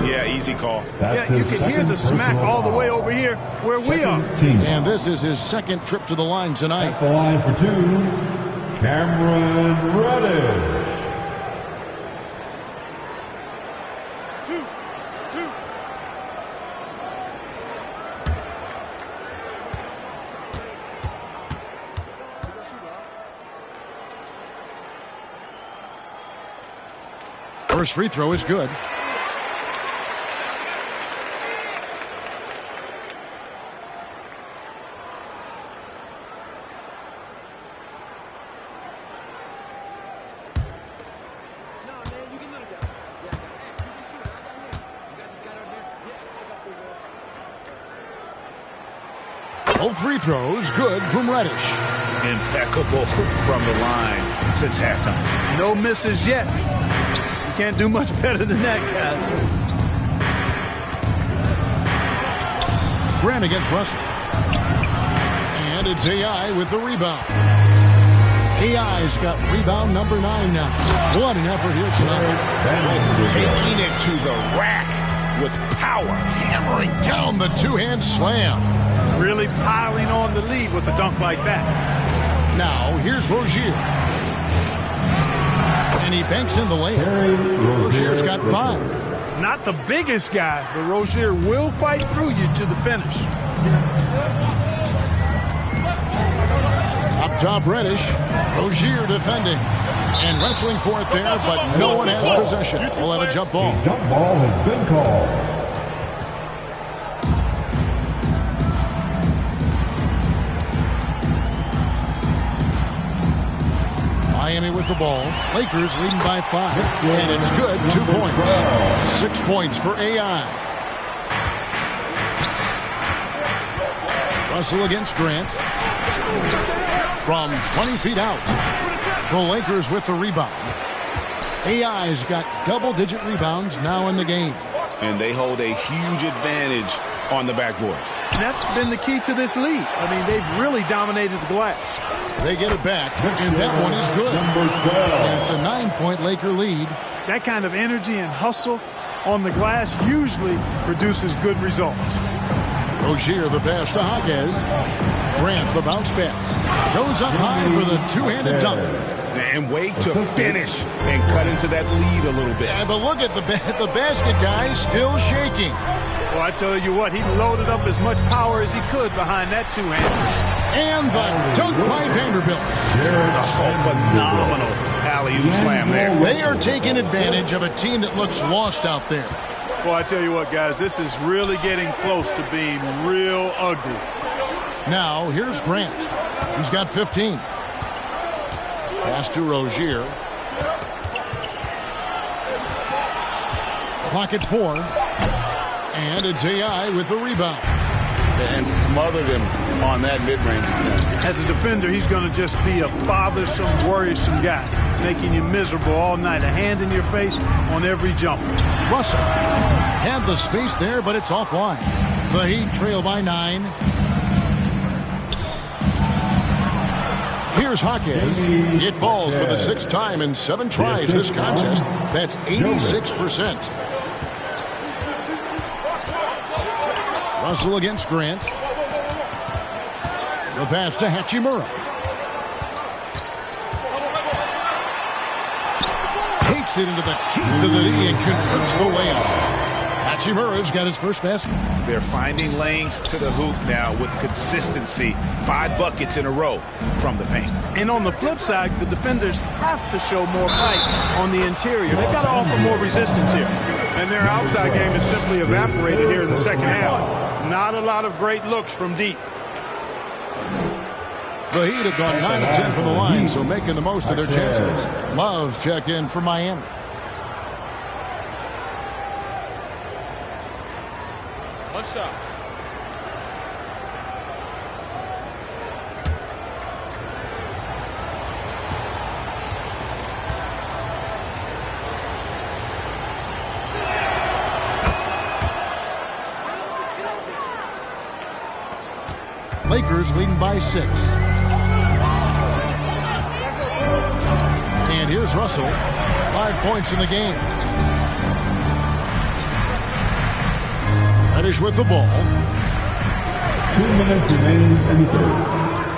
Yeah, easy call. Yeah, you can hear the smack all the way over here where we are. And this is his second trip to the line tonight. At the line for 2, Cameron Reddish. First free throw is good. Both free throws good from Reddish. Impeccable from the line since halftime. No misses yet. You can't do much better than that, guys. Grant against Russell. And it's AI with the rebound. AI's got rebound number 9 now. What an effort here tonight. Taking it to the rack with power. Hammering down the two-hand slam. Really piling on the lead with a dunk like that. Now, here's Rozier. And he banks in the layup. Rozier's got 5. Not the biggest guy, but Rozier will fight through you to the finish. Up top, Reddish. Rozier defending. And wrestling for it there, but no one has possession. We'll have a jump ball. A jump ball has been called. Miami with the ball. Lakers leading by 5. And it's good. 2 points. 6 points for AI. Russell against Grant. From 20 feet out. The Lakers with the rebound. AI's got double-digit rebounds now in the game. And they hold a huge advantage on the backboard. And that's been the key to this lead. I mean, they've really dominated the glass. They get it back, and that one is good. And it's a 9-point Laker lead. That kind of energy and hustle on the glass usually produces good results. Rozier the pass to Jaquez. Grant the bounce pass. Goes up high for the two-handed dunk. And wait to finish and cut into that lead a little bit. Yeah, but look at the basket guy still shaking. Well, I tell you what, he loaded up as much power as he could behind that two-hander. And the dunk by Vanderbilt. Phenomenal alley-oop slam there. They are taking advantage of a team that looks lost out there. Well, I tell you what, guys, this is really getting close to being real ugly. Now, here's Grant. He's got 15. Pass to Rozier. Clock at 4. And it's AI with the rebound. And smothered him on that mid-range attempt. As a defender, he's going to just be a bothersome, worrisome guy, making you miserable all night. A hand in your face on every jumper. Russell had the space there, but it's offline. The Heat trail by 9. Here's Jaquez. It falls for the 6th time in 7 tries this contest. That's 86%. Russell against Grant. The pass to Hachimura. Takes it into the teeth of the knee and converts the layup. Hachimura's got his first basket. They're finding lanes to the hoop now with consistency. 5 buckets in a row from the paint. And on the flip side, the defenders have to show more fight on the interior. They've got to offer more resistance here. And their outside game is simply evaporated here in the second half. Not a lot of great looks from deep. The Heat have gone 9 of 10 from the line, so making the most of their chances. Love's checked in for Miami. What's up? Lakers leading by 6. And here's Russell. 5 points in the game. Reddish with the ball. 2 minutes remaining in the third.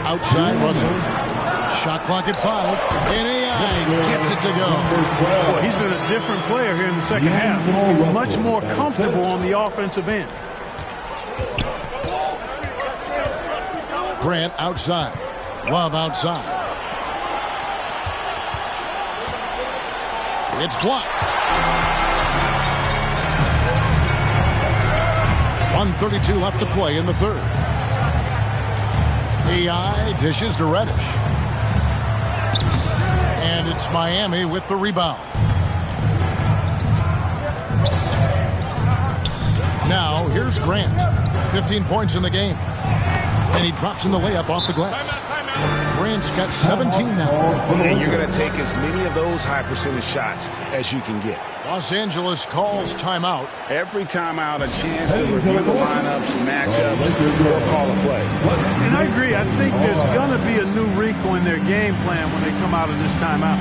Outside Russell. Shot clock at 5. And AI gets it to go. Boy, he's been a different player here in the second half. Much more comfortable on the offensive end. Grant outside. Love outside. It's blocked. 1:32 left to play in the third. AI dishes to Reddish. And it's Miami with the rebound. Now, here's Grant. 15 points in the game. And he drops in the layup off the glass. Grant's got 17 now. And you're going to take as many of those high percentage shots as you can get. Los Angeles calls timeout. Every timeout, a chance to review the lineups, matchups, or call a play. And I agree. I think there's going to be a new wrinkle in their game plan when they come out of this timeout.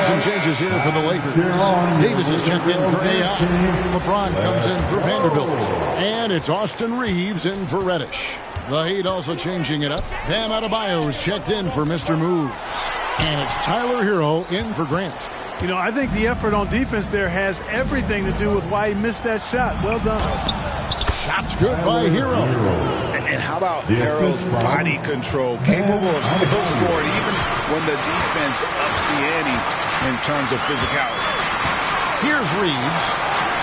Some changes here for the Lakers. Davis is checked in for AI. LeBron comes in for Vanderbilt. And it's Austin Reeves in for Reddish. The Heat also changing it up. Bam Adebayo's checked in for Mr. Moves. And it's Tyler Hero in for Grant. You know, I think the effort on defense there has everything to do with why he missed that shot. Well done. Shot's good by Hero. And how about Hero's body control? Capable of still scoring even when the defense ups the ante in terms of physicality. Here's Reeves.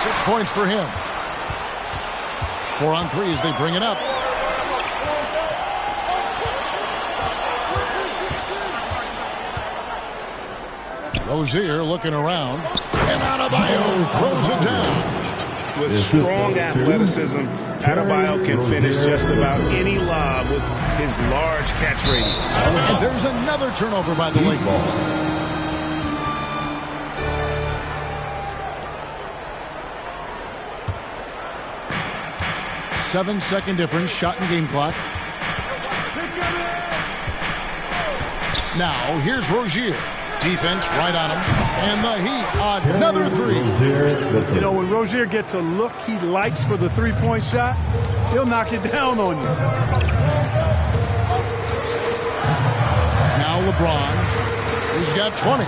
6 points for him. 4 on 3 as they bring it up. Rozier looking around. And Adebayo throws it down. With strong athleticism, Adebayo can finish just about any lob with his large catch radius. And there's another turnover by the Lakers. Seven-second difference, shot and game clock. Now, here's Rozier. Defense right on him. And the Heat, another three. You know, when Rozier gets a look he likes for the three-point shot, he'll knock it down on you. Now LeBron, who's got 20.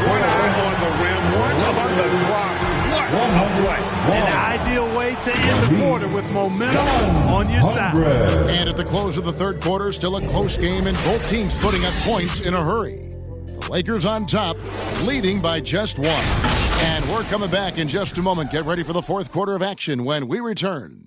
One eye on the rim, one on the clock. What a play. An ideal way to end the quarter with momentum on your side. And at the close of the third quarter, still a close game and both teams putting up points in a hurry. The Lakers on top, leading by just 1. And we're coming back in just a moment. Get ready for the fourth quarter of action when we return.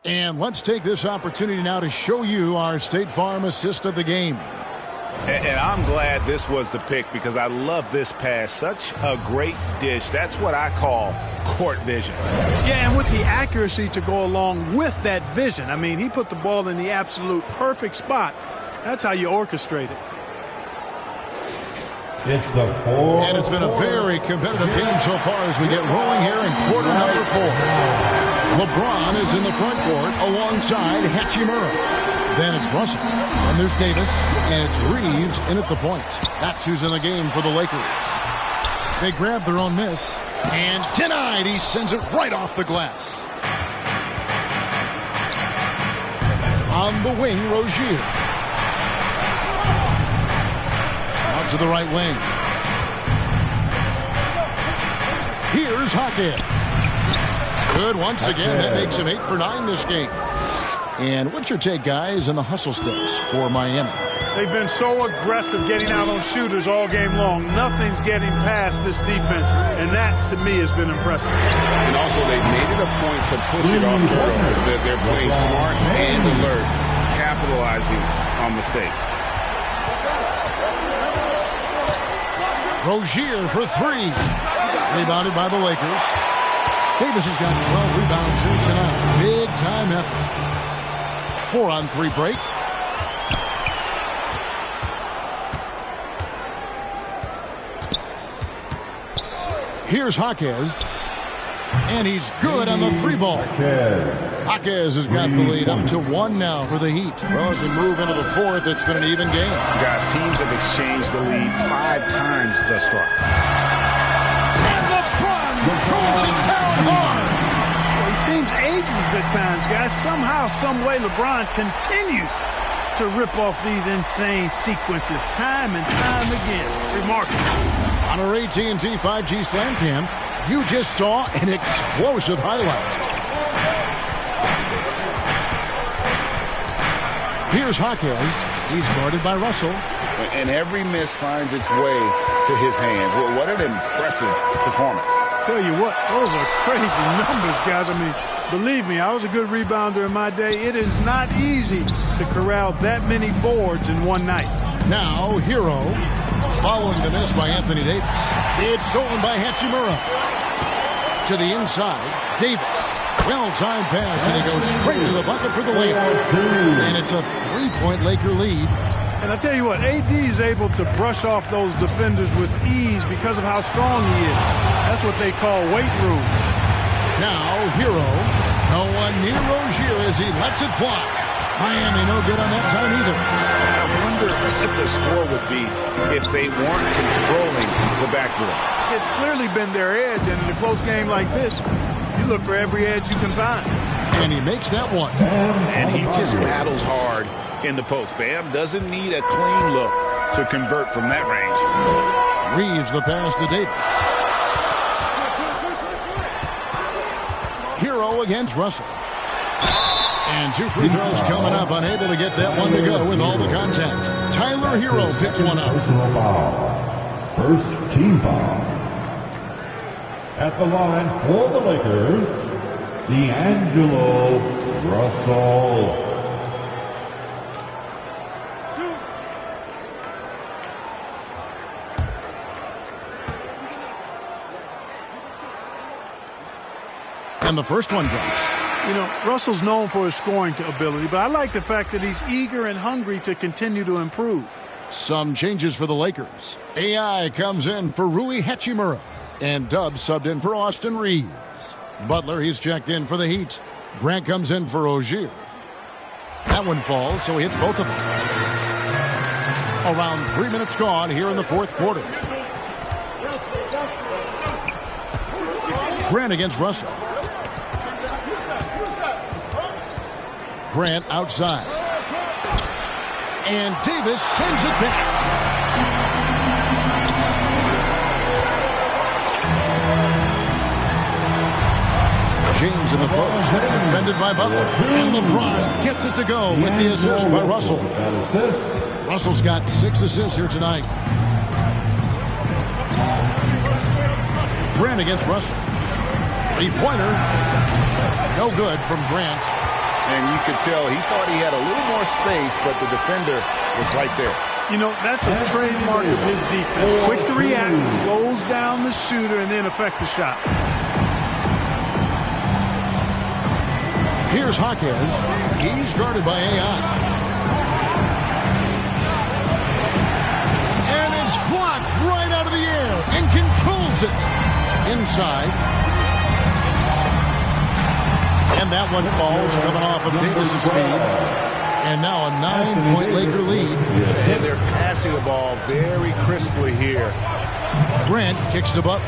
And let's take this opportunity now to show you our State Farm assist of the game. And I'm glad this was the pick because I love this pass. Such a great dish. That's what I call court vision. Yeah, and with the accuracy to go along with that vision. I mean, he put the ball in the absolute perfect spot. That's how you orchestrate it. And it's been a very competitive game so far as we get rolling here in quarter number 4. LeBron is in the front court alongside Hachimura. Then it's Russell. And there's Davis. And it's Reeves in at the point. That's who's in the game for the Lakers. They grab their own miss. And denied. He sends it right off the glass. On the wing, Rozier. Out to the right wing. Here's Hackett. Good once again. That makes him 8 for 9 this game. And what's your take, guys, on the hustle sticks for Miami? They've been so aggressive getting out on shooters all game long. Nothing's getting past this defense, and that, to me, has been impressive. And also, they've made it a point to push it off turnovers. They're playing smart and alert, capitalizing on mistakes. Rozier for 3. Rebounded by the Lakers. Davis has got 12 rebounds here tonight. Big-time effort. 4-on-3 break. Here's Jaquez. And he's good on the 3-ball. Jaquez has got the lead up to 1 now for the Heat. Well, as we move into the 4th, it's been an even game. Guys, teams have exchanged the lead 5 times thus far. And LeBron pulls it down hard. Well, he seems ageless at times, guys. Somehow, some way, LeBron continues to rip off these insane sequences time and time again. Remarkable. On our AT&T 5G Slam Cam, you just saw an explosive highlight. Here's Jaquez. He's guarded by Russell. And every miss finds its way to his hands. Well, what an impressive performance. Tell you what, those are crazy numbers, guys. I mean, believe me, I was a good rebounder in my day. It is not easy to corral that many boards in one night. Now, Hero, following the miss by Anthony Davis. It's stolen by Hachimura. To the inside, Davis. Well-timed pass, and he goes straight to the bucket for the layup. And it's a 3-point Laker lead. And I tell you what, AD is able to brush off those defenders with ease because of how strong he is. That's what they call weight room. Now, Hero. No one near Rozier as he lets it fly. Miami no good on that time either. I wonder what the score would be if they weren't controlling the backboard. It's clearly been their edge, and in a close game like this, you look for every edge you can find. And he makes that one. And he just battles hard in the post. Bam doesn't need a clean look to convert from that range. Reeves the pass to Davis. Hero against Russell. And 2 free throws coming up. Unable to get that one to go with all the contact. Tyler Hero picks one up. First team foul. At the line for the Lakers, D'Angelo Russell. And the first one drops. You know, Russell's known for his scoring ability, but I like the fact that he's eager and hungry to continue to improve. Some changes for the Lakers. AI comes in for Rui Hachimura. And Dubs subbed in for Austin Reeves. Butler, he's checked in for the Heat. Grant comes in for Rozier. That one falls, so he hits both of them. Around 3 minutes gone here in the 4th quarter. Grant against Russell. Grant outside. And Davis sends it back. James in the post, defended by Butler. And LeBron gets it to go with the assist by Russell. Russell's got 6 assists here tonight. Grant against Russell. 3-pointer. No good from Grant. And you could tell he thought he had a little more space, but the defender was right there. You know, that's a trademark of his defense. Quick to react, close down the shooter, and then affect the shot. Here's Jaquez. He's guarded by AI. And it's blocked right out of the air and controls it. Inside. And that one falls coming off of Davis's feed. And now a 9-point Laker lead. And they're passing the ball very crisply here. Grant kicks to Butler.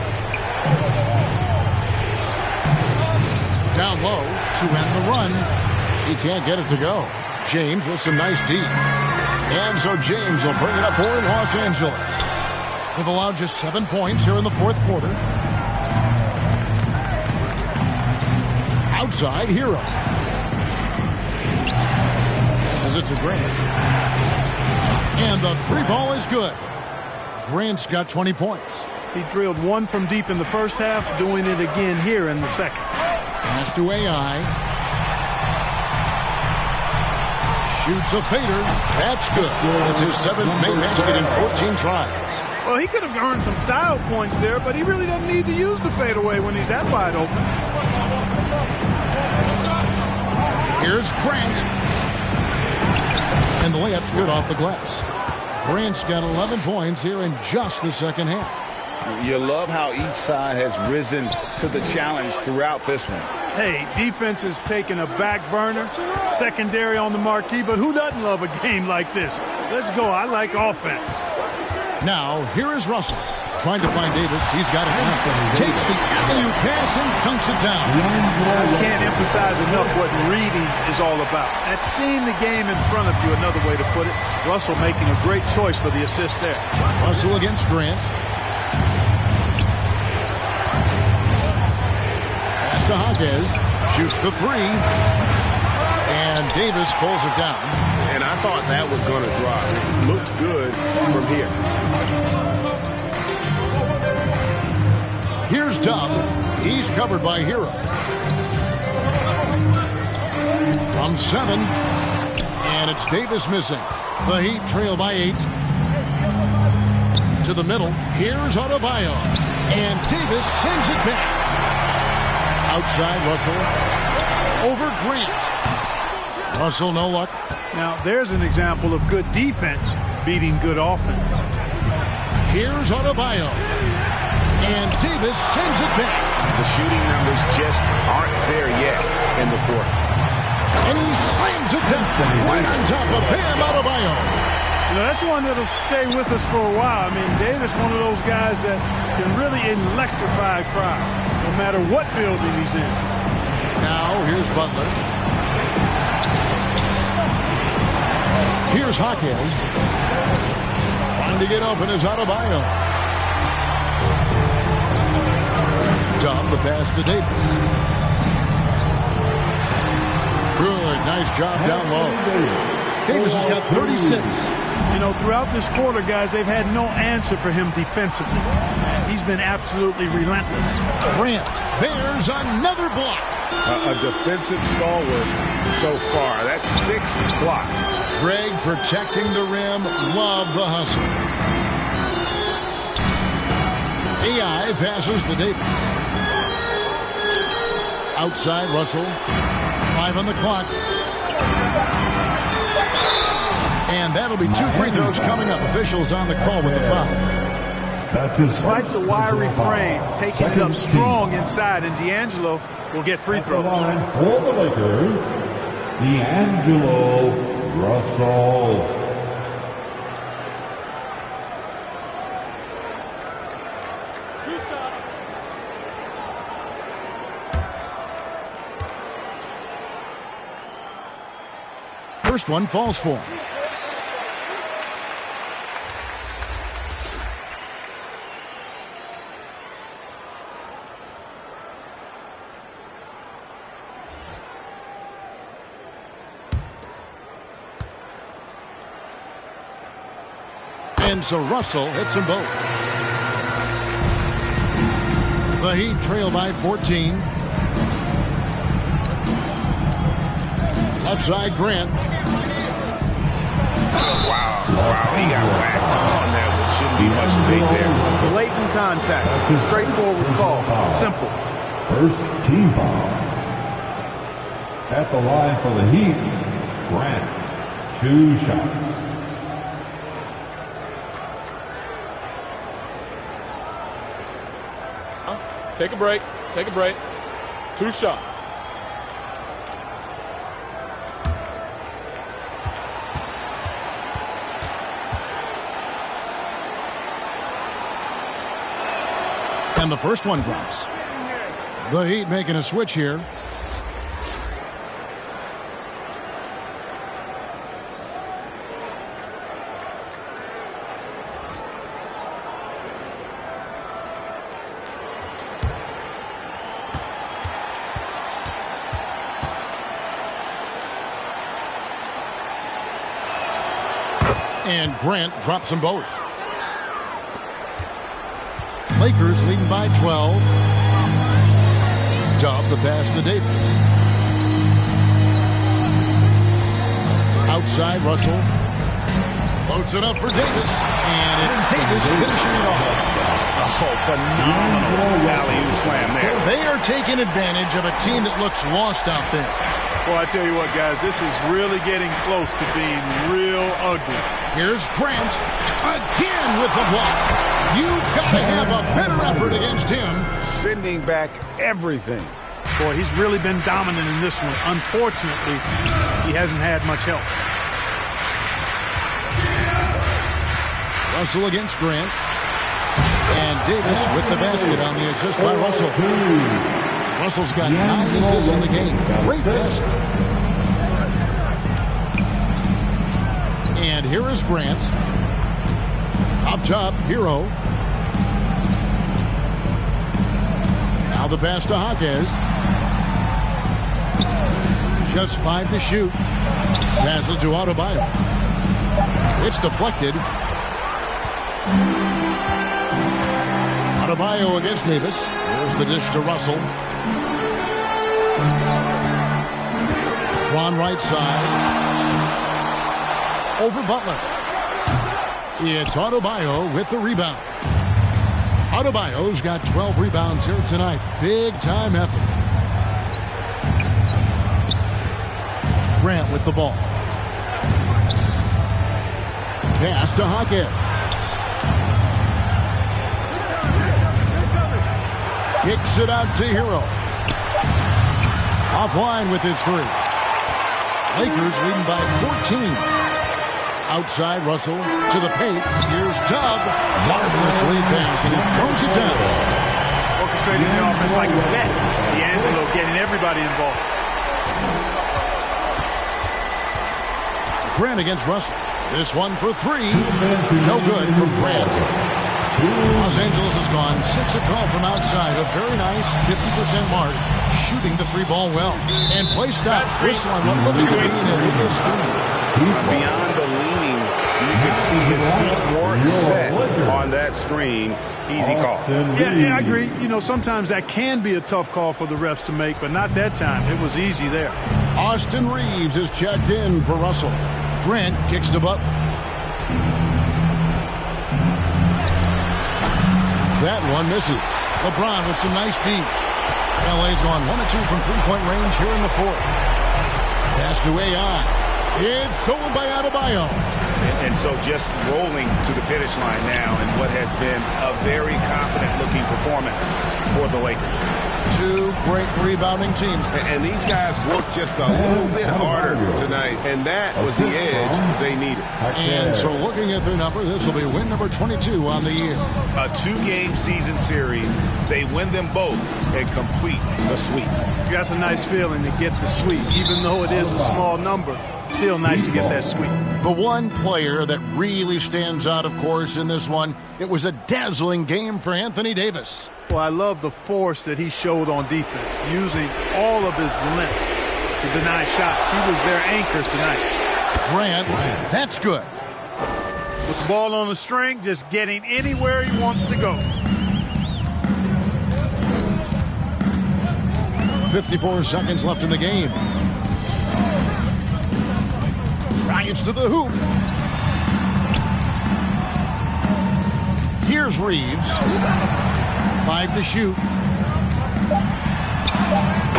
Down low to end the run. He can't get it to go. James with some nice D. And so James will bring it up for Los Angeles. They've allowed just 7 points here in the fourth quarter. Outside, Hero. Passes it to Grant. And the three ball is good. Grant's got 20 points. He drilled one from deep in the first half, doing it again here in the second. Pass to AI. Shoots a fader. That's good. It's his 7th main basket in 14 tries. Well, he could have earned some style points there, but he really doesn't need to use the fadeaway when he's that wide open. Here's Grant. And the layup's good off the glass. Grant's got 11 points here in just the second half. You love how each side has risen to the challenge throughout this one. Hey, defense is taking a back burner, secondary on the marquee, but who doesn't love a game like this? Let's go. I like offense. Now, here is Russell. Trying to find Davis. He's got it now. Takes the alley-oop pass and dunks it down. I can't emphasize enough what reading is all about. That's seeing the game in front of you, another way to put it. Russell making a great choice for the assist there. Russell against Grant. Pass to Jaquez. Shoots the three. And Davis pulls it down. And I thought that was going to drop. Looked good from here. Here's Dub. He's covered by Hero. From 7. And it's Davis missing. The Heat trail by 8. To the middle. Here's Adebayo. And Davis sends it back. Outside Russell. Over Grant. Russell, no luck. Now, there's an example of good defense beating good offense. Here's Adebayo. And Davis sends it back. The shooting numbers just aren't there yet in the court. And he slams it down right on top of Bam Adebayo. You know, that's one that'll stay with us for a while. I mean, Davis, one of those guys that can really electrify a crowd, no matter what building he's in. Now, here's Butler. Here's Jaquez. Trying to get open is Adebayo. Dub the pass to Davis. Good, nice job down low. Davis has got 36. You know, throughout this quarter, guys, they've had no answer for him defensively. He's been absolutely relentless. Grant, there's another block. A defensive stalwart so far. That's 6 blocks. Greg protecting the rim. Love the hustle. AI passes to Davis. Outside Russell. 5 on the clock. And that'll be 2 free throws coming up. Officials on the call with the foul. Despite the wiry frame, taking it up strong inside, and D'Angelo will get free throws. For the Lakers, D'Angelo Russell. First one falls for him. And so Russell hits them both. The Heat trail by 14. Left side, Grant. Wow, he got whacked on that, which shouldn't be much big there. Blatant contact. Straightforward call. Simple. First team foul. At the line for the Heat, Grant. 2 shots. Take a break. Take a break. 2 shots. And the first one drops. The Heat making a switch here. And Grant drops them both. Lakers leading by 12. Dub the pass to Davis. Outside, Russell. Loads it up for Davis. And it's Davis finishing it off. Oh, phenomenal alley-oop slam there. They are taking advantage of a team that looks lost out there. Well, I tell you what, guys, this is really getting close to being real ugly. Here's Grant again with the block. You've got to have a better effort against him. Sending back everything. Boy, he's really been dominant in this one. Unfortunately, he hasn't had much help. Russell against Grant. And Davis with the basket on the assist by Russell. Russell's got 9 assists in the game. Great passer. And here is Grant. Up top, Hero. Now the pass to Hawkes. Just 5 to shoot. Passes to Adebayo. It's deflected. Adebayo against Davis. Here's the dish to Russell. Ron right side. Over Butler. It's Adebayo with the rebound. Adebayo's got 12 rebounds here tonight. Big time effort. Grant with the ball. Pass to Hawkes. Kicks it out to Hero. Offline with his 3. Lakers leading by 14. Outside, Russell to the paint. Here's Dub. Marvelous lead pass, and he throws it down. Orchestrating the offense like a vet. D'Angelo getting everybody involved. Grant against Russell. This one for 3. No good from Grant. Los Angeles has gone 6 of 12 from outside. A very nice 50% mark. Shooting the 3-ball well. And play stops. Whistle on what looks to be an illegal screen. Beyond the leaning, you can see his feet weren't set on that screen. Easy call. Yeah, I agree. You know, sometimes that can be a tough call for the refs to make, but not that time. It was easy there. Austin Reeves is checked in for Russell. Grant kicks to Butler. That one misses. LeBron with some nice deep. LA's gone 1 of 2 from 3-point range here in the 4th. Pass to AI. It's stolen by Adebayo. And so just rolling to the finish line now in what has been a very confident-looking performance for the Lakers. 2 great rebounding teams. And these guys worked just a little bit harder tonight, and that was the edge they needed. And so looking at their number, this will be win number 22 on the year. A 2-game season series. They win them both and complete the sweep. That's a nice feeling to get the sweep, even though it is a small number. Still nice to get that sweep. The one player that really stands out, of course, in this one, it was a dazzling game for Anthony Davis. Well, I love the force that he showed on defense, using all of his length to deny shots. He was their anchor tonight. Grant, that's good. With the ball on the string, just getting anywhere he wants to go. 54 seconds left in the game. Drives to the hoop. Here's Reeves. 5 to shoot.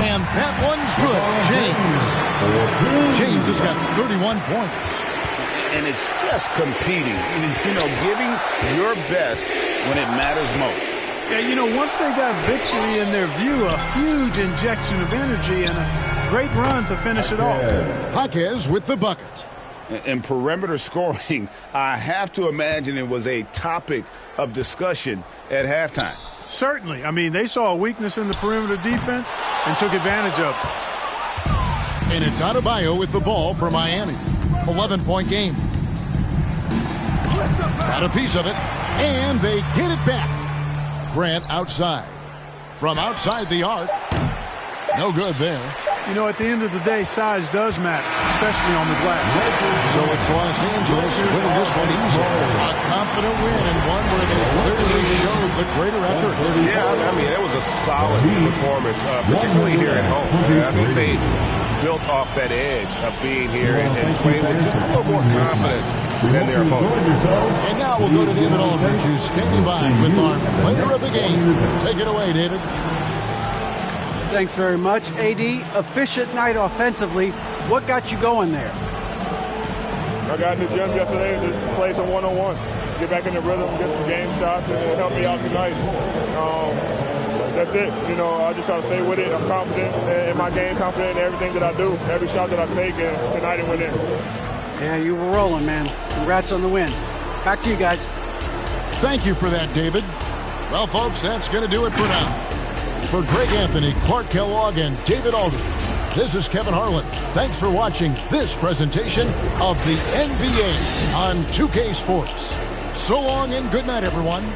And that one's good. James has got 31 points. And it's just competing, giving your best when it matters most. Yeah, once they got victory in their view, a huge injection of energy and a great run to finish it off. Jaquez with the bucket. In perimeter scoring, I have to imagine it was a topic of discussion at halftime. Certainly. I mean, they saw a weakness in the perimeter defense and took advantage of it. And it's Adebayo with the ball for Miami. 11-point game. Got a piece of it, and they get it back. Grant outside. From outside the arc. No good there. At the end of the day, size does matter, especially on the glass. So it's Los Angeles winning this one easy. A confident win and one where they clearly showed the greater effort. Yeah, I mean, it was a solid performance, particularly here at home. I think they built off that edge of being here and playing with just a little more confidence than their opponent. And now we'll go to David Aldridge, who's standing by with our player of the game. Take it away, David. Thanks very much. AD, efficient night offensively. What got you going there? I got in the gym yesterday and just played some one-on-one. Get back in the rhythm, get some game shots, and it helped me out tonight. That's it. I just try to stay with it. I'm confident in my game, confident in everything that I do, every shot that I take, and tonight it went in. Yeah, you were rolling, man. Congrats on the win. Back to you guys. Thank you for that, David. Well, folks, that's going to do it for now. For Greg Anthony, Clark Kellogg, and David Aldridge, this is Kevin Harlan. Thanks for watching this presentation of the NBA on 2K Sports. So long and good night, everyone.